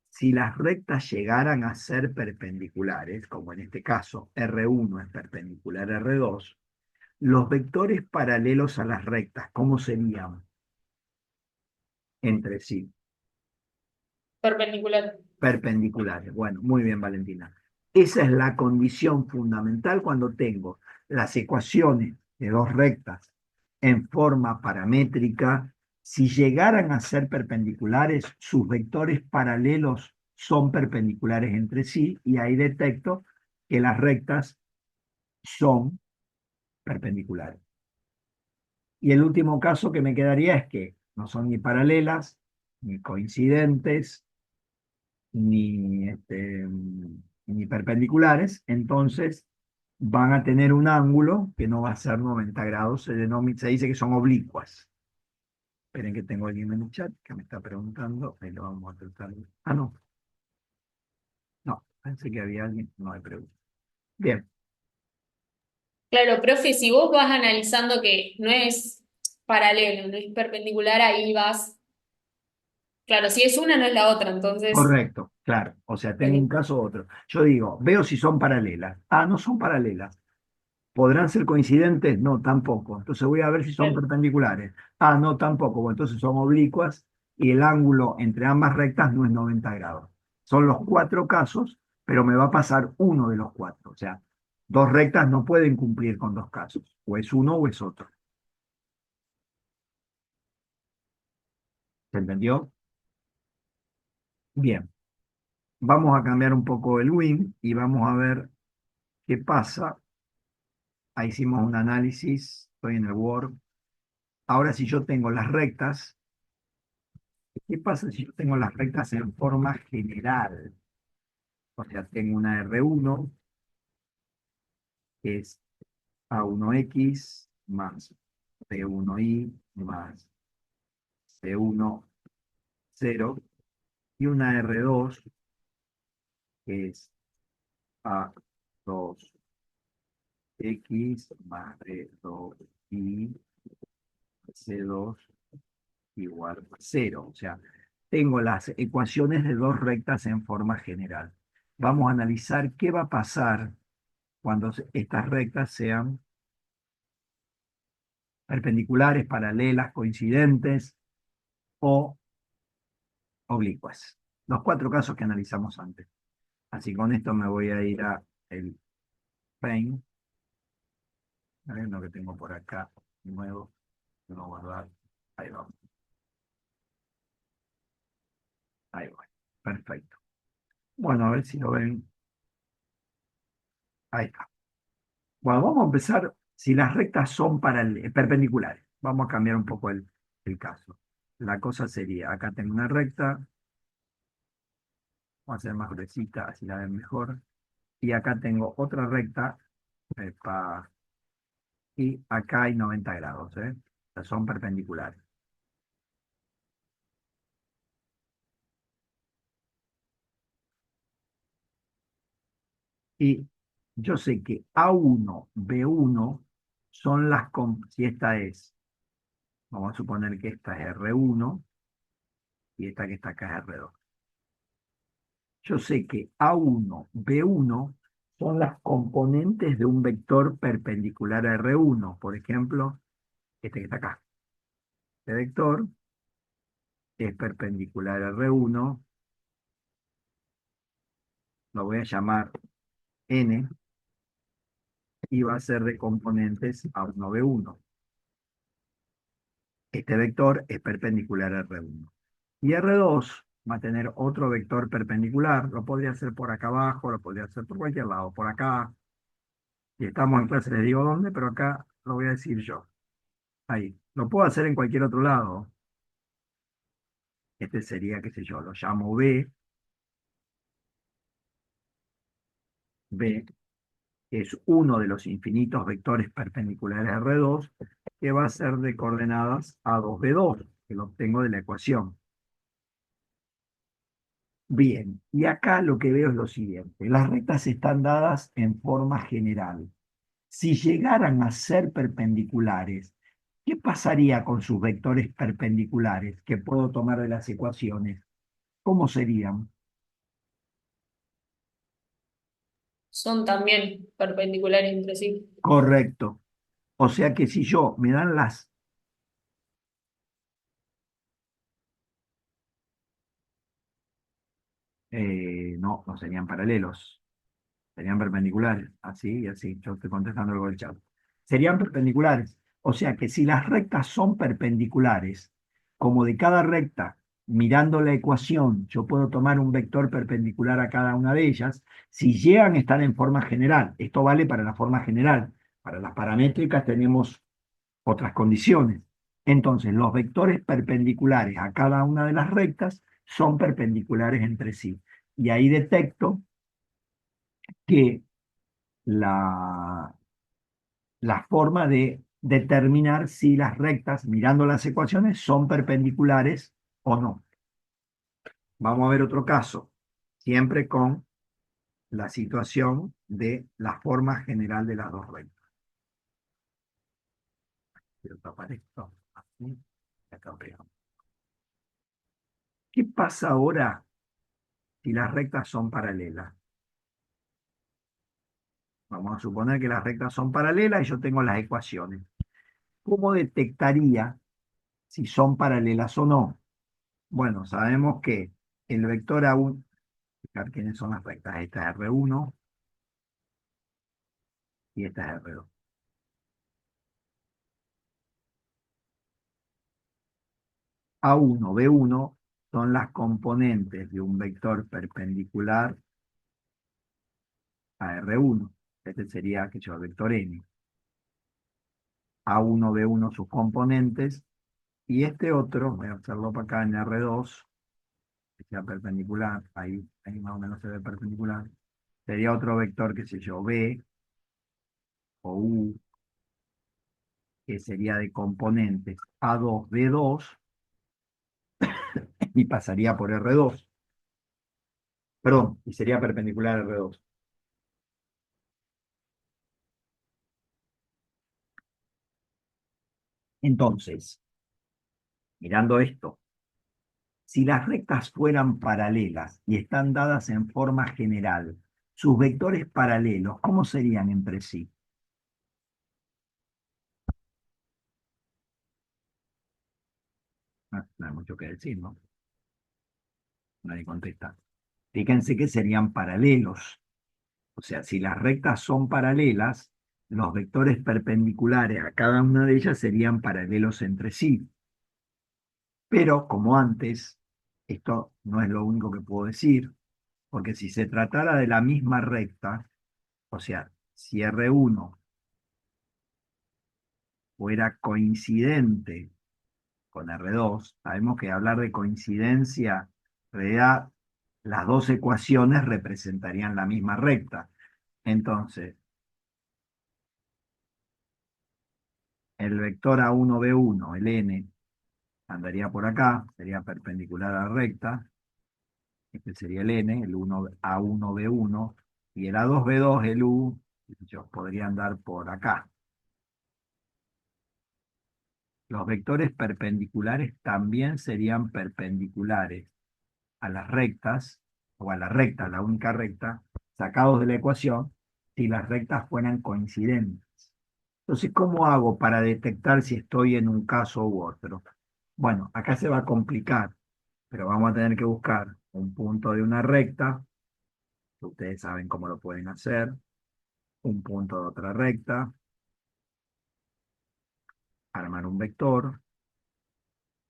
si las rectas llegaran a ser perpendiculares, como en este caso R1 es perpendicular a R2, los vectores paralelos a las rectas, ¿cómo serían? entre sí, Perpendicular. perpendiculares. Bueno, muy bien, Valentina. Esa es la condición fundamental cuando tengo las ecuaciones de dos rectas en forma paramétrica. Si llegaran a ser perpendiculares, sus vectores paralelos son perpendiculares entre sí y ahí detecto que las rectas son perpendiculares. Y el último caso que me quedaría es que no son ni paralelas, ni coincidentes, ni perpendiculares, entonces van a tener un ángulo que no va a ser 90 grados, se dice que son oblicuas. Esperen que tengo alguien en el chat que me está preguntando, ahí lo vamos a tratar. Ah, no. No, pensé que había alguien, no hay pregunta. Bien, Claro, profe, si vos vas analizando que no es paralelo, no es perpendicular, ahí vas. Claro, si es una, no es la otra, entonces. correcto, claro. O sea, tengo un caso u otro. Yo digo, veo si son paralelas. Ah, no son paralelas. ¿Podrán ser coincidentes? No, tampoco. Entonces voy a ver si son Claro. perpendiculares. Ah, no, tampoco. Bueno, entonces son oblicuas y el ángulo entre ambas rectas no es 90 grados. Son los cuatro casos, pero me va a pasar uno de los cuatro. O sea, dos rectas no pueden cumplir con dos casos. O es uno o es otro. ¿Se entendió? Bien. Vamos a cambiar un poco el WIM y vamos a ver qué pasa. Ahí hicimos un análisis. Estoy en el Word. Ahora, si yo tengo las rectas, ¿qué pasa si yo tengo las rectas en forma general? O sea, tengo una R1, que es A1X más P1Y más C1, 0, y una R2, que es A2X más B2Y C2 igual a 0. O sea, tengo las ecuaciones de dos rectas en forma general. Vamos a analizar qué va a pasar cuando estas rectas sean perpendiculares, paralelas, coincidentes o oblicuas. Los cuatro casos que analizamos antes. Así con esto me voy a ir a el Paint. A ver lo que tengo por acá nuevo. No guardar. Ahí va. Ahí va. Perfecto. Bueno, a ver si lo ven. Ahí está. Bueno, vamos a empezar. Si las rectas son perpendiculares, vamos a cambiar un poco el caso. La cosa sería, acá tengo una recta, vamos a hacer más gruesita, así la ven mejor. Y acá tengo otra recta, epa, y acá hay 90 grados, ¿eh? O sea, son perpendiculares. Y yo sé que A1, B1 son si esta es, vamos a suponer que esta es R1 y esta que está acá es R2. Yo sé que A1, B1 son las componentes de un vector perpendicular a R1. Por ejemplo, este que está acá. Este vector es perpendicular a R1, lo voy a llamar N, y va a ser de componentes A1B1. Este vector es perpendicular a R1. Y R2 va a tener otro vector perpendicular, lo podría hacer por acá abajo, lo podría hacer por cualquier lado, por acá. Si estamos en clase les digo dónde, pero acá lo voy a decir yo. Ahí. Lo puedo hacer en cualquier otro lado. Este sería, qué sé yo, lo llamo B. B es uno de los infinitos vectores perpendiculares a R2 que va a ser de coordenadas A2B2, que lo obtengo de la ecuación. Bien, y acá lo que veo es lo siguiente. Las rectas están dadas en forma general. Si llegaran a ser perpendiculares, ¿qué pasaría con sus vectores perpendiculares que puedo tomar de las ecuaciones? ¿Cómo serían? Son también perpendiculares entre sí. Correcto. O sea que si yo me dan No, no serían paralelos, serían perpendiculares, así y así. Yo estoy contestando algo del chat. Serían perpendiculares. O sea que si las rectas son perpendiculares, como de cada recta, mirando la ecuación, yo puedo tomar un vector perpendicular a cada una de ellas, si llegan a estar en forma general, esto vale para la forma general, para las paramétricas tenemos otras condiciones. Entonces, los vectores perpendiculares a cada una de las rectas son perpendiculares entre sí. Y ahí detecto que la, la forma de determinar si las rectas, mirando las ecuaciones, son perpendiculares o no. Vamos a ver otro caso, siempre con la situación de la forma general de las dos rectas. Quiero tapar esto, así, acá pegamos. ¿Qué pasa ahora si las rectas son paralelas? Vamos a suponer que las rectas son paralelas y yo tengo las ecuaciones. ¿Cómo detectaría si son paralelas o no? Bueno, sabemos que el vector A1, fijar quiénes son las rectas, esta es R1 y esta es R2. A1, B1 son las componentes de un vector perpendicular a R1. Este sería, que yo, el vector N. A1, B1 sus componentes, y este otro, voy a hacerlo para acá en R2, que sea perpendicular, ahí más o menos se ve perpendicular, sería otro vector, qué sé yo, B o U, que sería de componentes A2, B2, y pasaría por R2. Perdón, y sería perpendicular a R2. Entonces, mirando esto, si las rectas fueran paralelas y están dadas en forma general, sus vectores paralelos, ¿cómo serían entre sí? No hay mucho que decir, ¿no? Nadie contesta. Fíjense que serían paralelos. O sea, si las rectas son paralelas, los vectores perpendiculares a cada una de ellas serían paralelos entre sí. Pero, como antes, esto no es lo único que puedo decir, porque si se tratara de la misma recta, o sea, si R1 fuera coincidente con R2, sabemos que hablar de coincidencia, en realidad las dos ecuaciones representarían la misma recta. Entonces, el vector A1B1, el N, andaría por acá, sería perpendicular a la recta. Este sería el N, el 1, A1B1, y el A2B2, el U, yo podría andar por acá. Los vectores perpendiculares también serían perpendiculares a las rectas, o a la recta, la única recta, sacados de la ecuación, si las rectas fueran coincidentes. Entonces, ¿cómo hago para detectar si estoy en un caso u otro? Bueno, acá se va a complicar, pero vamos a tener que buscar un punto de una recta, que ustedes saben cómo lo pueden hacer, un punto de otra recta, armar un vector,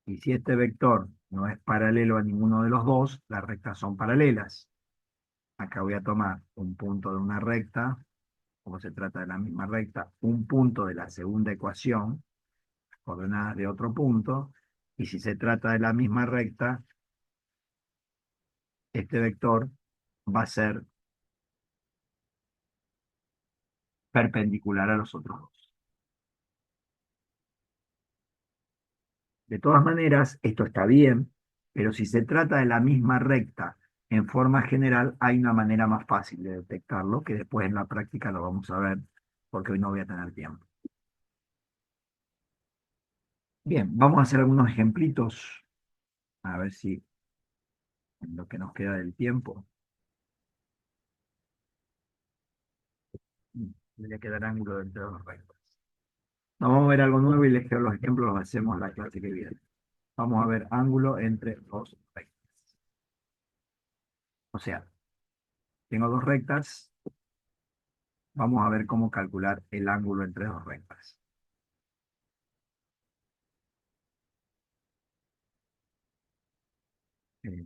y si este vector no es paralelo a ninguno de los dos, las rectas son paralelas. Acá voy a tomar un punto de una recta, como se trata de la misma recta, un punto de la segunda ecuación, coordenadas de otro punto, y si se trata de la misma recta, este vector va a ser perpendicular a los otros dos. De todas maneras, esto está bien, pero si se trata de la misma recta en forma general, hay una manera más fácil de detectarlo, que después en la práctica lo vamos a ver, porque hoy no voy a tener tiempo. Bien, vamos a hacer algunos ejemplitos, a ver si en lo que nos queda del tiempo. Debería quedar ángulo entre los rectos. No, vamos a ver algo nuevo y los ejemplos los hacemos la clase que viene. Vamos a ver ángulo entre dos rectas. O sea, tengo dos rectas. Vamos a ver cómo calcular el ángulo entre dos rectas. Eh,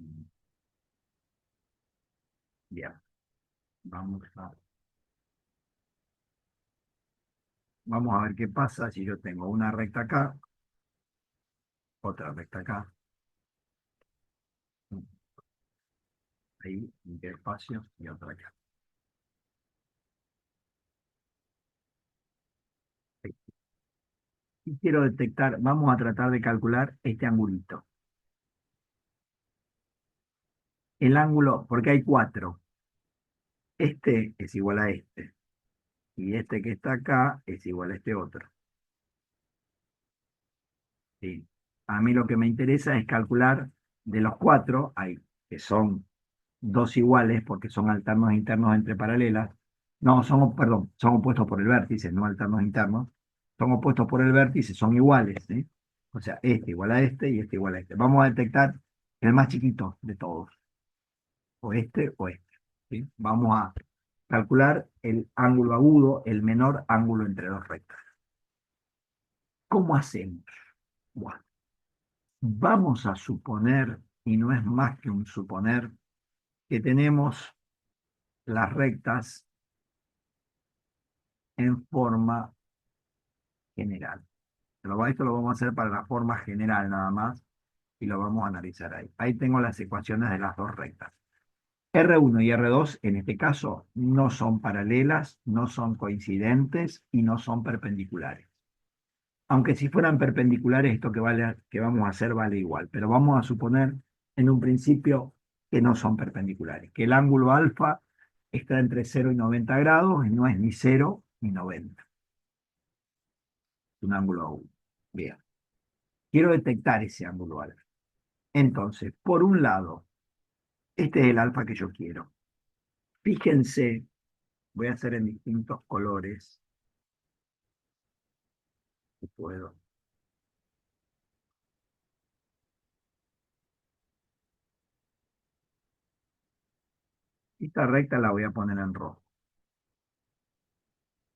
Bien, vamos a ver qué pasa si yo tengo una recta acá, otra recta acá, ahí, espacio y otra acá. Y quiero detectar, vamos a tratar de calcular este angulito. El ángulo, porque hay cuatro. Este es igual a este. Y este que está acá es igual a este otro. ¿Sí? A mí lo que me interesa es calcular de los cuatro, hay, que son dos iguales porque son alternos internos entre paralelas. No, perdón, son opuestos por el vértice, no alternos internos. Son opuestos por el vértice, son iguales, ¿sí? O sea, este igual a este y este igual a este. Vamos a detectar el más chiquito de todos, o este o este, ¿sí? Vamos a calcular el ángulo agudo, el menor ángulo entre dos rectas. ¿Cómo hacemos? Bueno, vamos a suponer, y no es más que un suponer, que tenemos las rectas en forma general. Esto lo vamos a hacer para la forma general nada más y lo vamos a analizar ahí. Ahí tengo las ecuaciones de las dos rectas. R1 y R2 en este caso no son paralelas, no son coincidentes y no son perpendiculares. Aunque si fueran perpendiculares, esto que vamos a hacer vale igual, pero vamos a suponer en un principio que no son perpendiculares, que el ángulo alfa está entre 0 y 90 grados y no es ni 0 ni 90. Es un ángulo agudo. Bien, quiero detectar ese ángulo alfa. Entonces, por un lado, este es el alfa que yo quiero. Fíjense, voy a hacer en distintos colores, si puedo. Esta recta la voy a poner en rojo,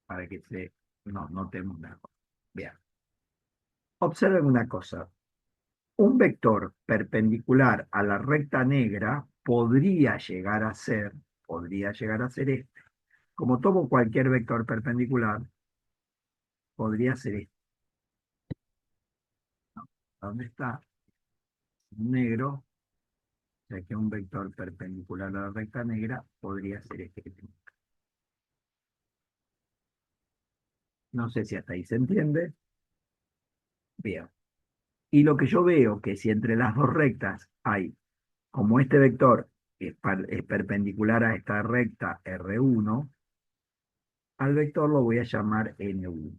para que no notemos nada. Bien. Observen una cosa. Un vector perpendicular a la recta negra podría llegar a ser este. Como tomo cualquier vector perpendicular, podría ser este. ¿Dónde está? Negro, ya que un vector perpendicular a la recta negra podría ser este que tengo. No sé si hasta ahí se entiende. Bien. Y lo que yo veo que si entre las dos rectas hay, como este vector es perpendicular a esta recta R1, al vector lo voy a llamar N1.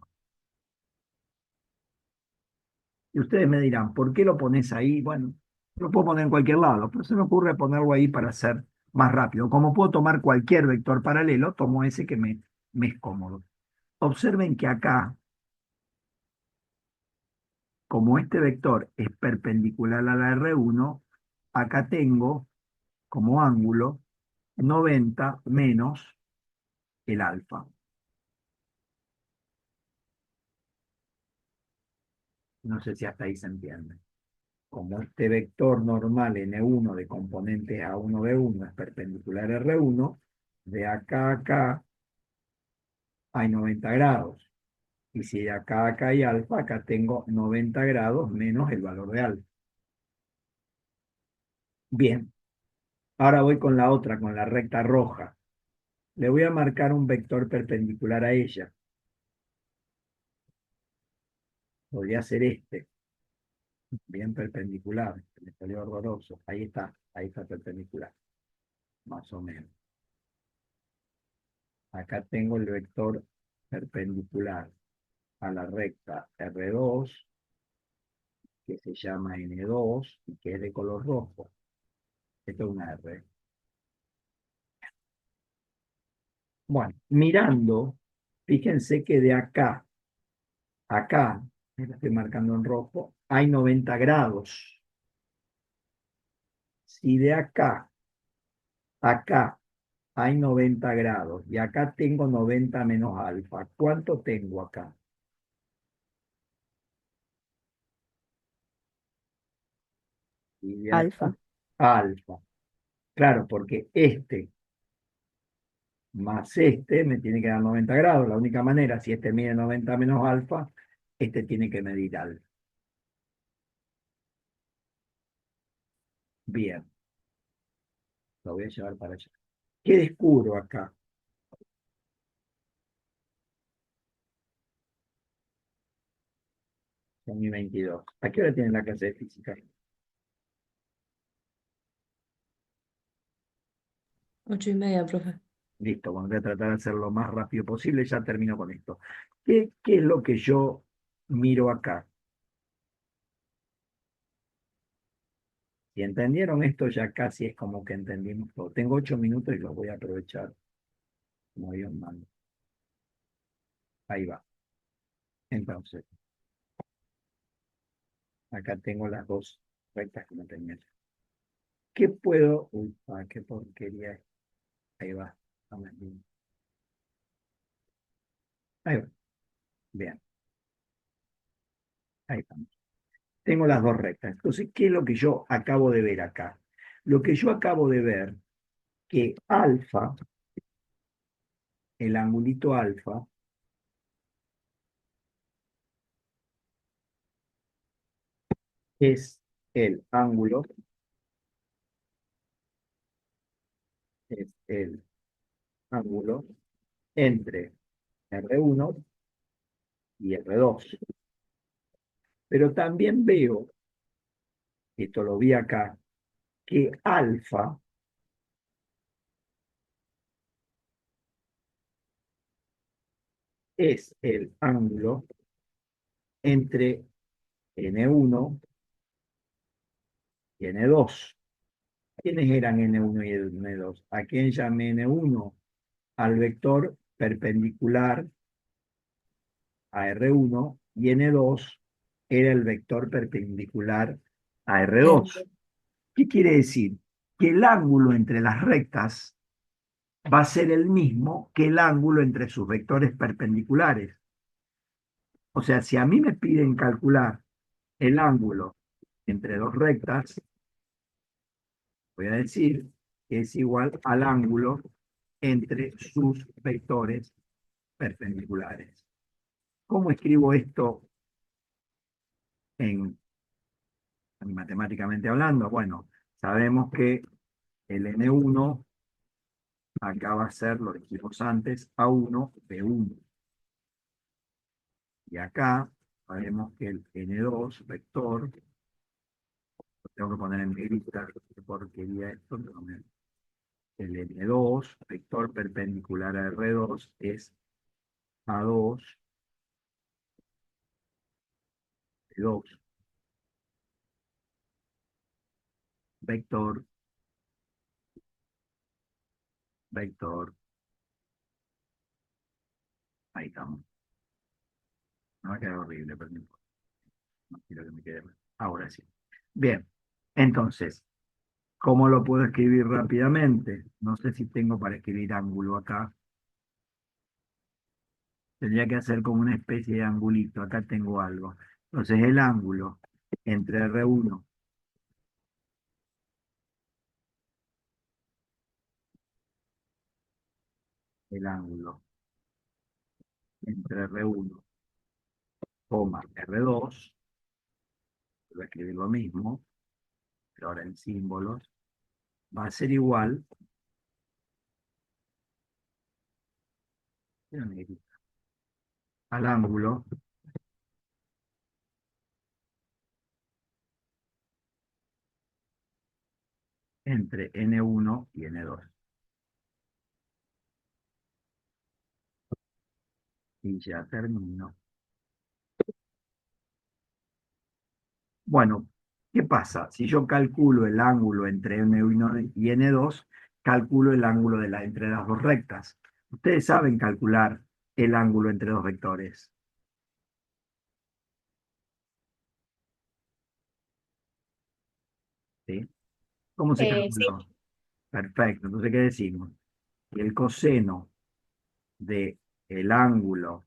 Y ustedes me dirán, ¿por qué lo pones ahí? Bueno, lo puedo poner en cualquier lado, pero se me ocurre ponerlo ahí para ser más rápido. Como puedo tomar cualquier vector paralelo, tomo ese que me es cómodo. Observen que acá, como este vector es perpendicular a la R1, acá tengo como ángulo 90 menos el alfa. No sé si hasta ahí se entiende. Como este vector normal N1 de componentes A1, B1 es perpendicular a R1, de acá a acá hay 90 grados. Y si de acá a acá hay alfa, acá tengo 90 grados menos el valor de alfa. Bien, ahora voy con la otra, con la recta roja. Le voy a marcar un vector perpendicular a ella. Podría ser este, bien perpendicular. Me salió horroroso. Ahí está perpendicular, más o menos. Acá tengo el vector perpendicular a la recta R2, que se llama N2 y que es de color rojo. Esto es una R. Bueno, mirando, fíjense que de acá, acá, me la estoy marcando en rojo, hay 90 grados. Si de acá Acá hay 90 grados y acá tengo 90 menos alfa. ¿Cuánto tengo acá? Y de acá, Alfa. alfa. Claro, porque este más este me tiene que dar 90 grados. La única manera, si este mide 90 menos alfa, este tiene que medir alfa. Bien, lo voy a llevar para allá. ¿Qué descubro acá? Son mi 22. ¿A qué hora tienen la clase de física? 8:30, profe. Listo, bueno, voy a tratar de hacerlo lo más rápido posible. Ya termino con esto. ¿Qué es lo que yo miro acá? Si entendieron esto, ya casi es como que entendimos todo. Tengo 8 minutos y los voy a aprovechar como Dios manda. Ahí va. Entonces, acá tengo las dos rectas que no tenía. ¿Qué puedo? Uy, qué porquería es. Ahí va. Vamos bien. Ahí va. Bien. Ahí estamos. Tengo las dos rectas. Entonces, ¿qué es lo que yo acabo de ver acá? Lo que yo acabo de ver, que alfa, el angulito alfa, es el ángulo, es el ángulo entre R1 y R2. Pero también veo, esto lo vi acá, que alfa es el ángulo entre N1 y N2. ¿Quiénes eran N1 y N2? ¿A quién llamé N1? Al vector perpendicular a R1 y N2 era el vector perpendicular a R2. ¿Qué quiere decir? Que el ángulo entre las rectas va a ser el mismo que el ángulo entre sus vectores perpendiculares. O sea, si a mí me piden calcular el ángulo entre dos rectas, voy a decir que es igual al ángulo entre sus vectores perpendiculares. ¿Cómo escribo esto en matemáticamente hablando? Bueno, sabemos que el N1 acá va a ser, lo dijimos antes, A1, B1. Y acá sabemos que el N2 vector, lo tengo que poner en negrita, qué porquería esto, pero el N2 vector perpendicular a R2 es A2, B2, vector, vector, ahí estamos. Me va a quedar horrible, pero no importa. No quiero que me quede mal. Ahora sí. Bien, entonces, ¿cómo lo puedo escribir rápidamente? No sé si tengo para escribir ángulo acá. Tendría que hacer como una especie de angulito. Acá tengo algo. Entonces, el ángulo entre R1, el ángulo entre R1, R2, voy a escribir lo mismo, pero ahora en símbolos, va a ser igual, al ángulo entre N1 y N2. Y ya termino. Bueno, ¿qué pasa? Si yo calculo el ángulo entre N1 y N2, calculo el ángulo entre las dos rectas. Ustedes saben calcular el ángulo entre dos vectores, ¿sí? ¿Cómo se Sí, calculó? Perfecto. Entonces, ¿qué decimos? El coseno de el ángulo,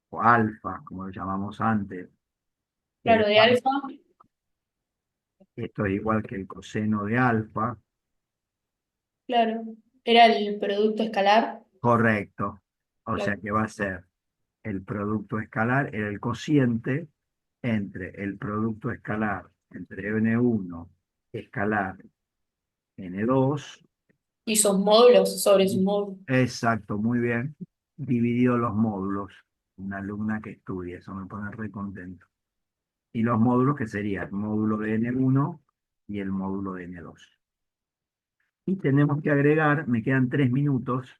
o alfa, como lo llamamos antes, es Claro, de igual- alfa, esto es igual que el coseno de alfa, claro, era el producto escalar. correcto. O sea Claro. que va a ser el producto escalar, el cociente entre el producto escalar, entre N1 escalar N2. Y sus módulos sobre sus módulos. Exacto, muy bien. Dividido los módulos. Una alumna que estudia, eso me pone re contento. Y los módulos que serían el módulo de N1 y el módulo de N2. Y tenemos que agregar, me quedan 3 minutos,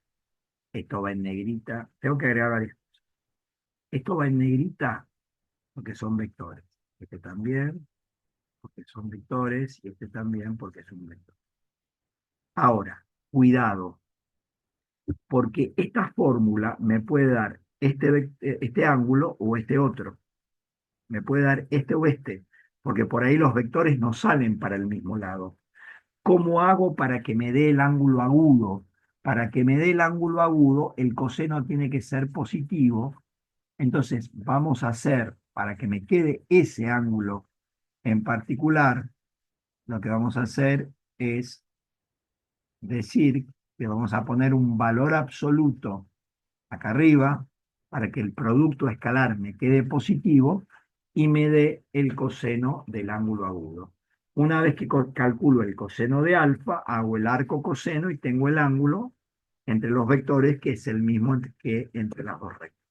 esto va en negrita, tengo que agregar varias. Esto va en negrita porque son vectores. Este también, porque son vectores, y este también porque es un vector. Ahora, cuidado, porque esta fórmula me puede dar este ángulo o este otro. Me puede dar este o este, porque por ahí los vectores no salen para el mismo lado. ¿Cómo hago para que me dé el ángulo agudo? Para que me dé el ángulo agudo, el coseno tiene que ser positivo. Entonces, vamos a hacer, para que me quede ese ángulo en particular, lo que vamos a hacer es decir que vamos a poner un valor absoluto acá arriba para que el producto escalar me quede positivo y me dé el coseno del ángulo agudo. Una vez que calculo el coseno de alfa, hago el arco coseno y tengo el ángulo entre los vectores que es el mismo que entre las dos rectas.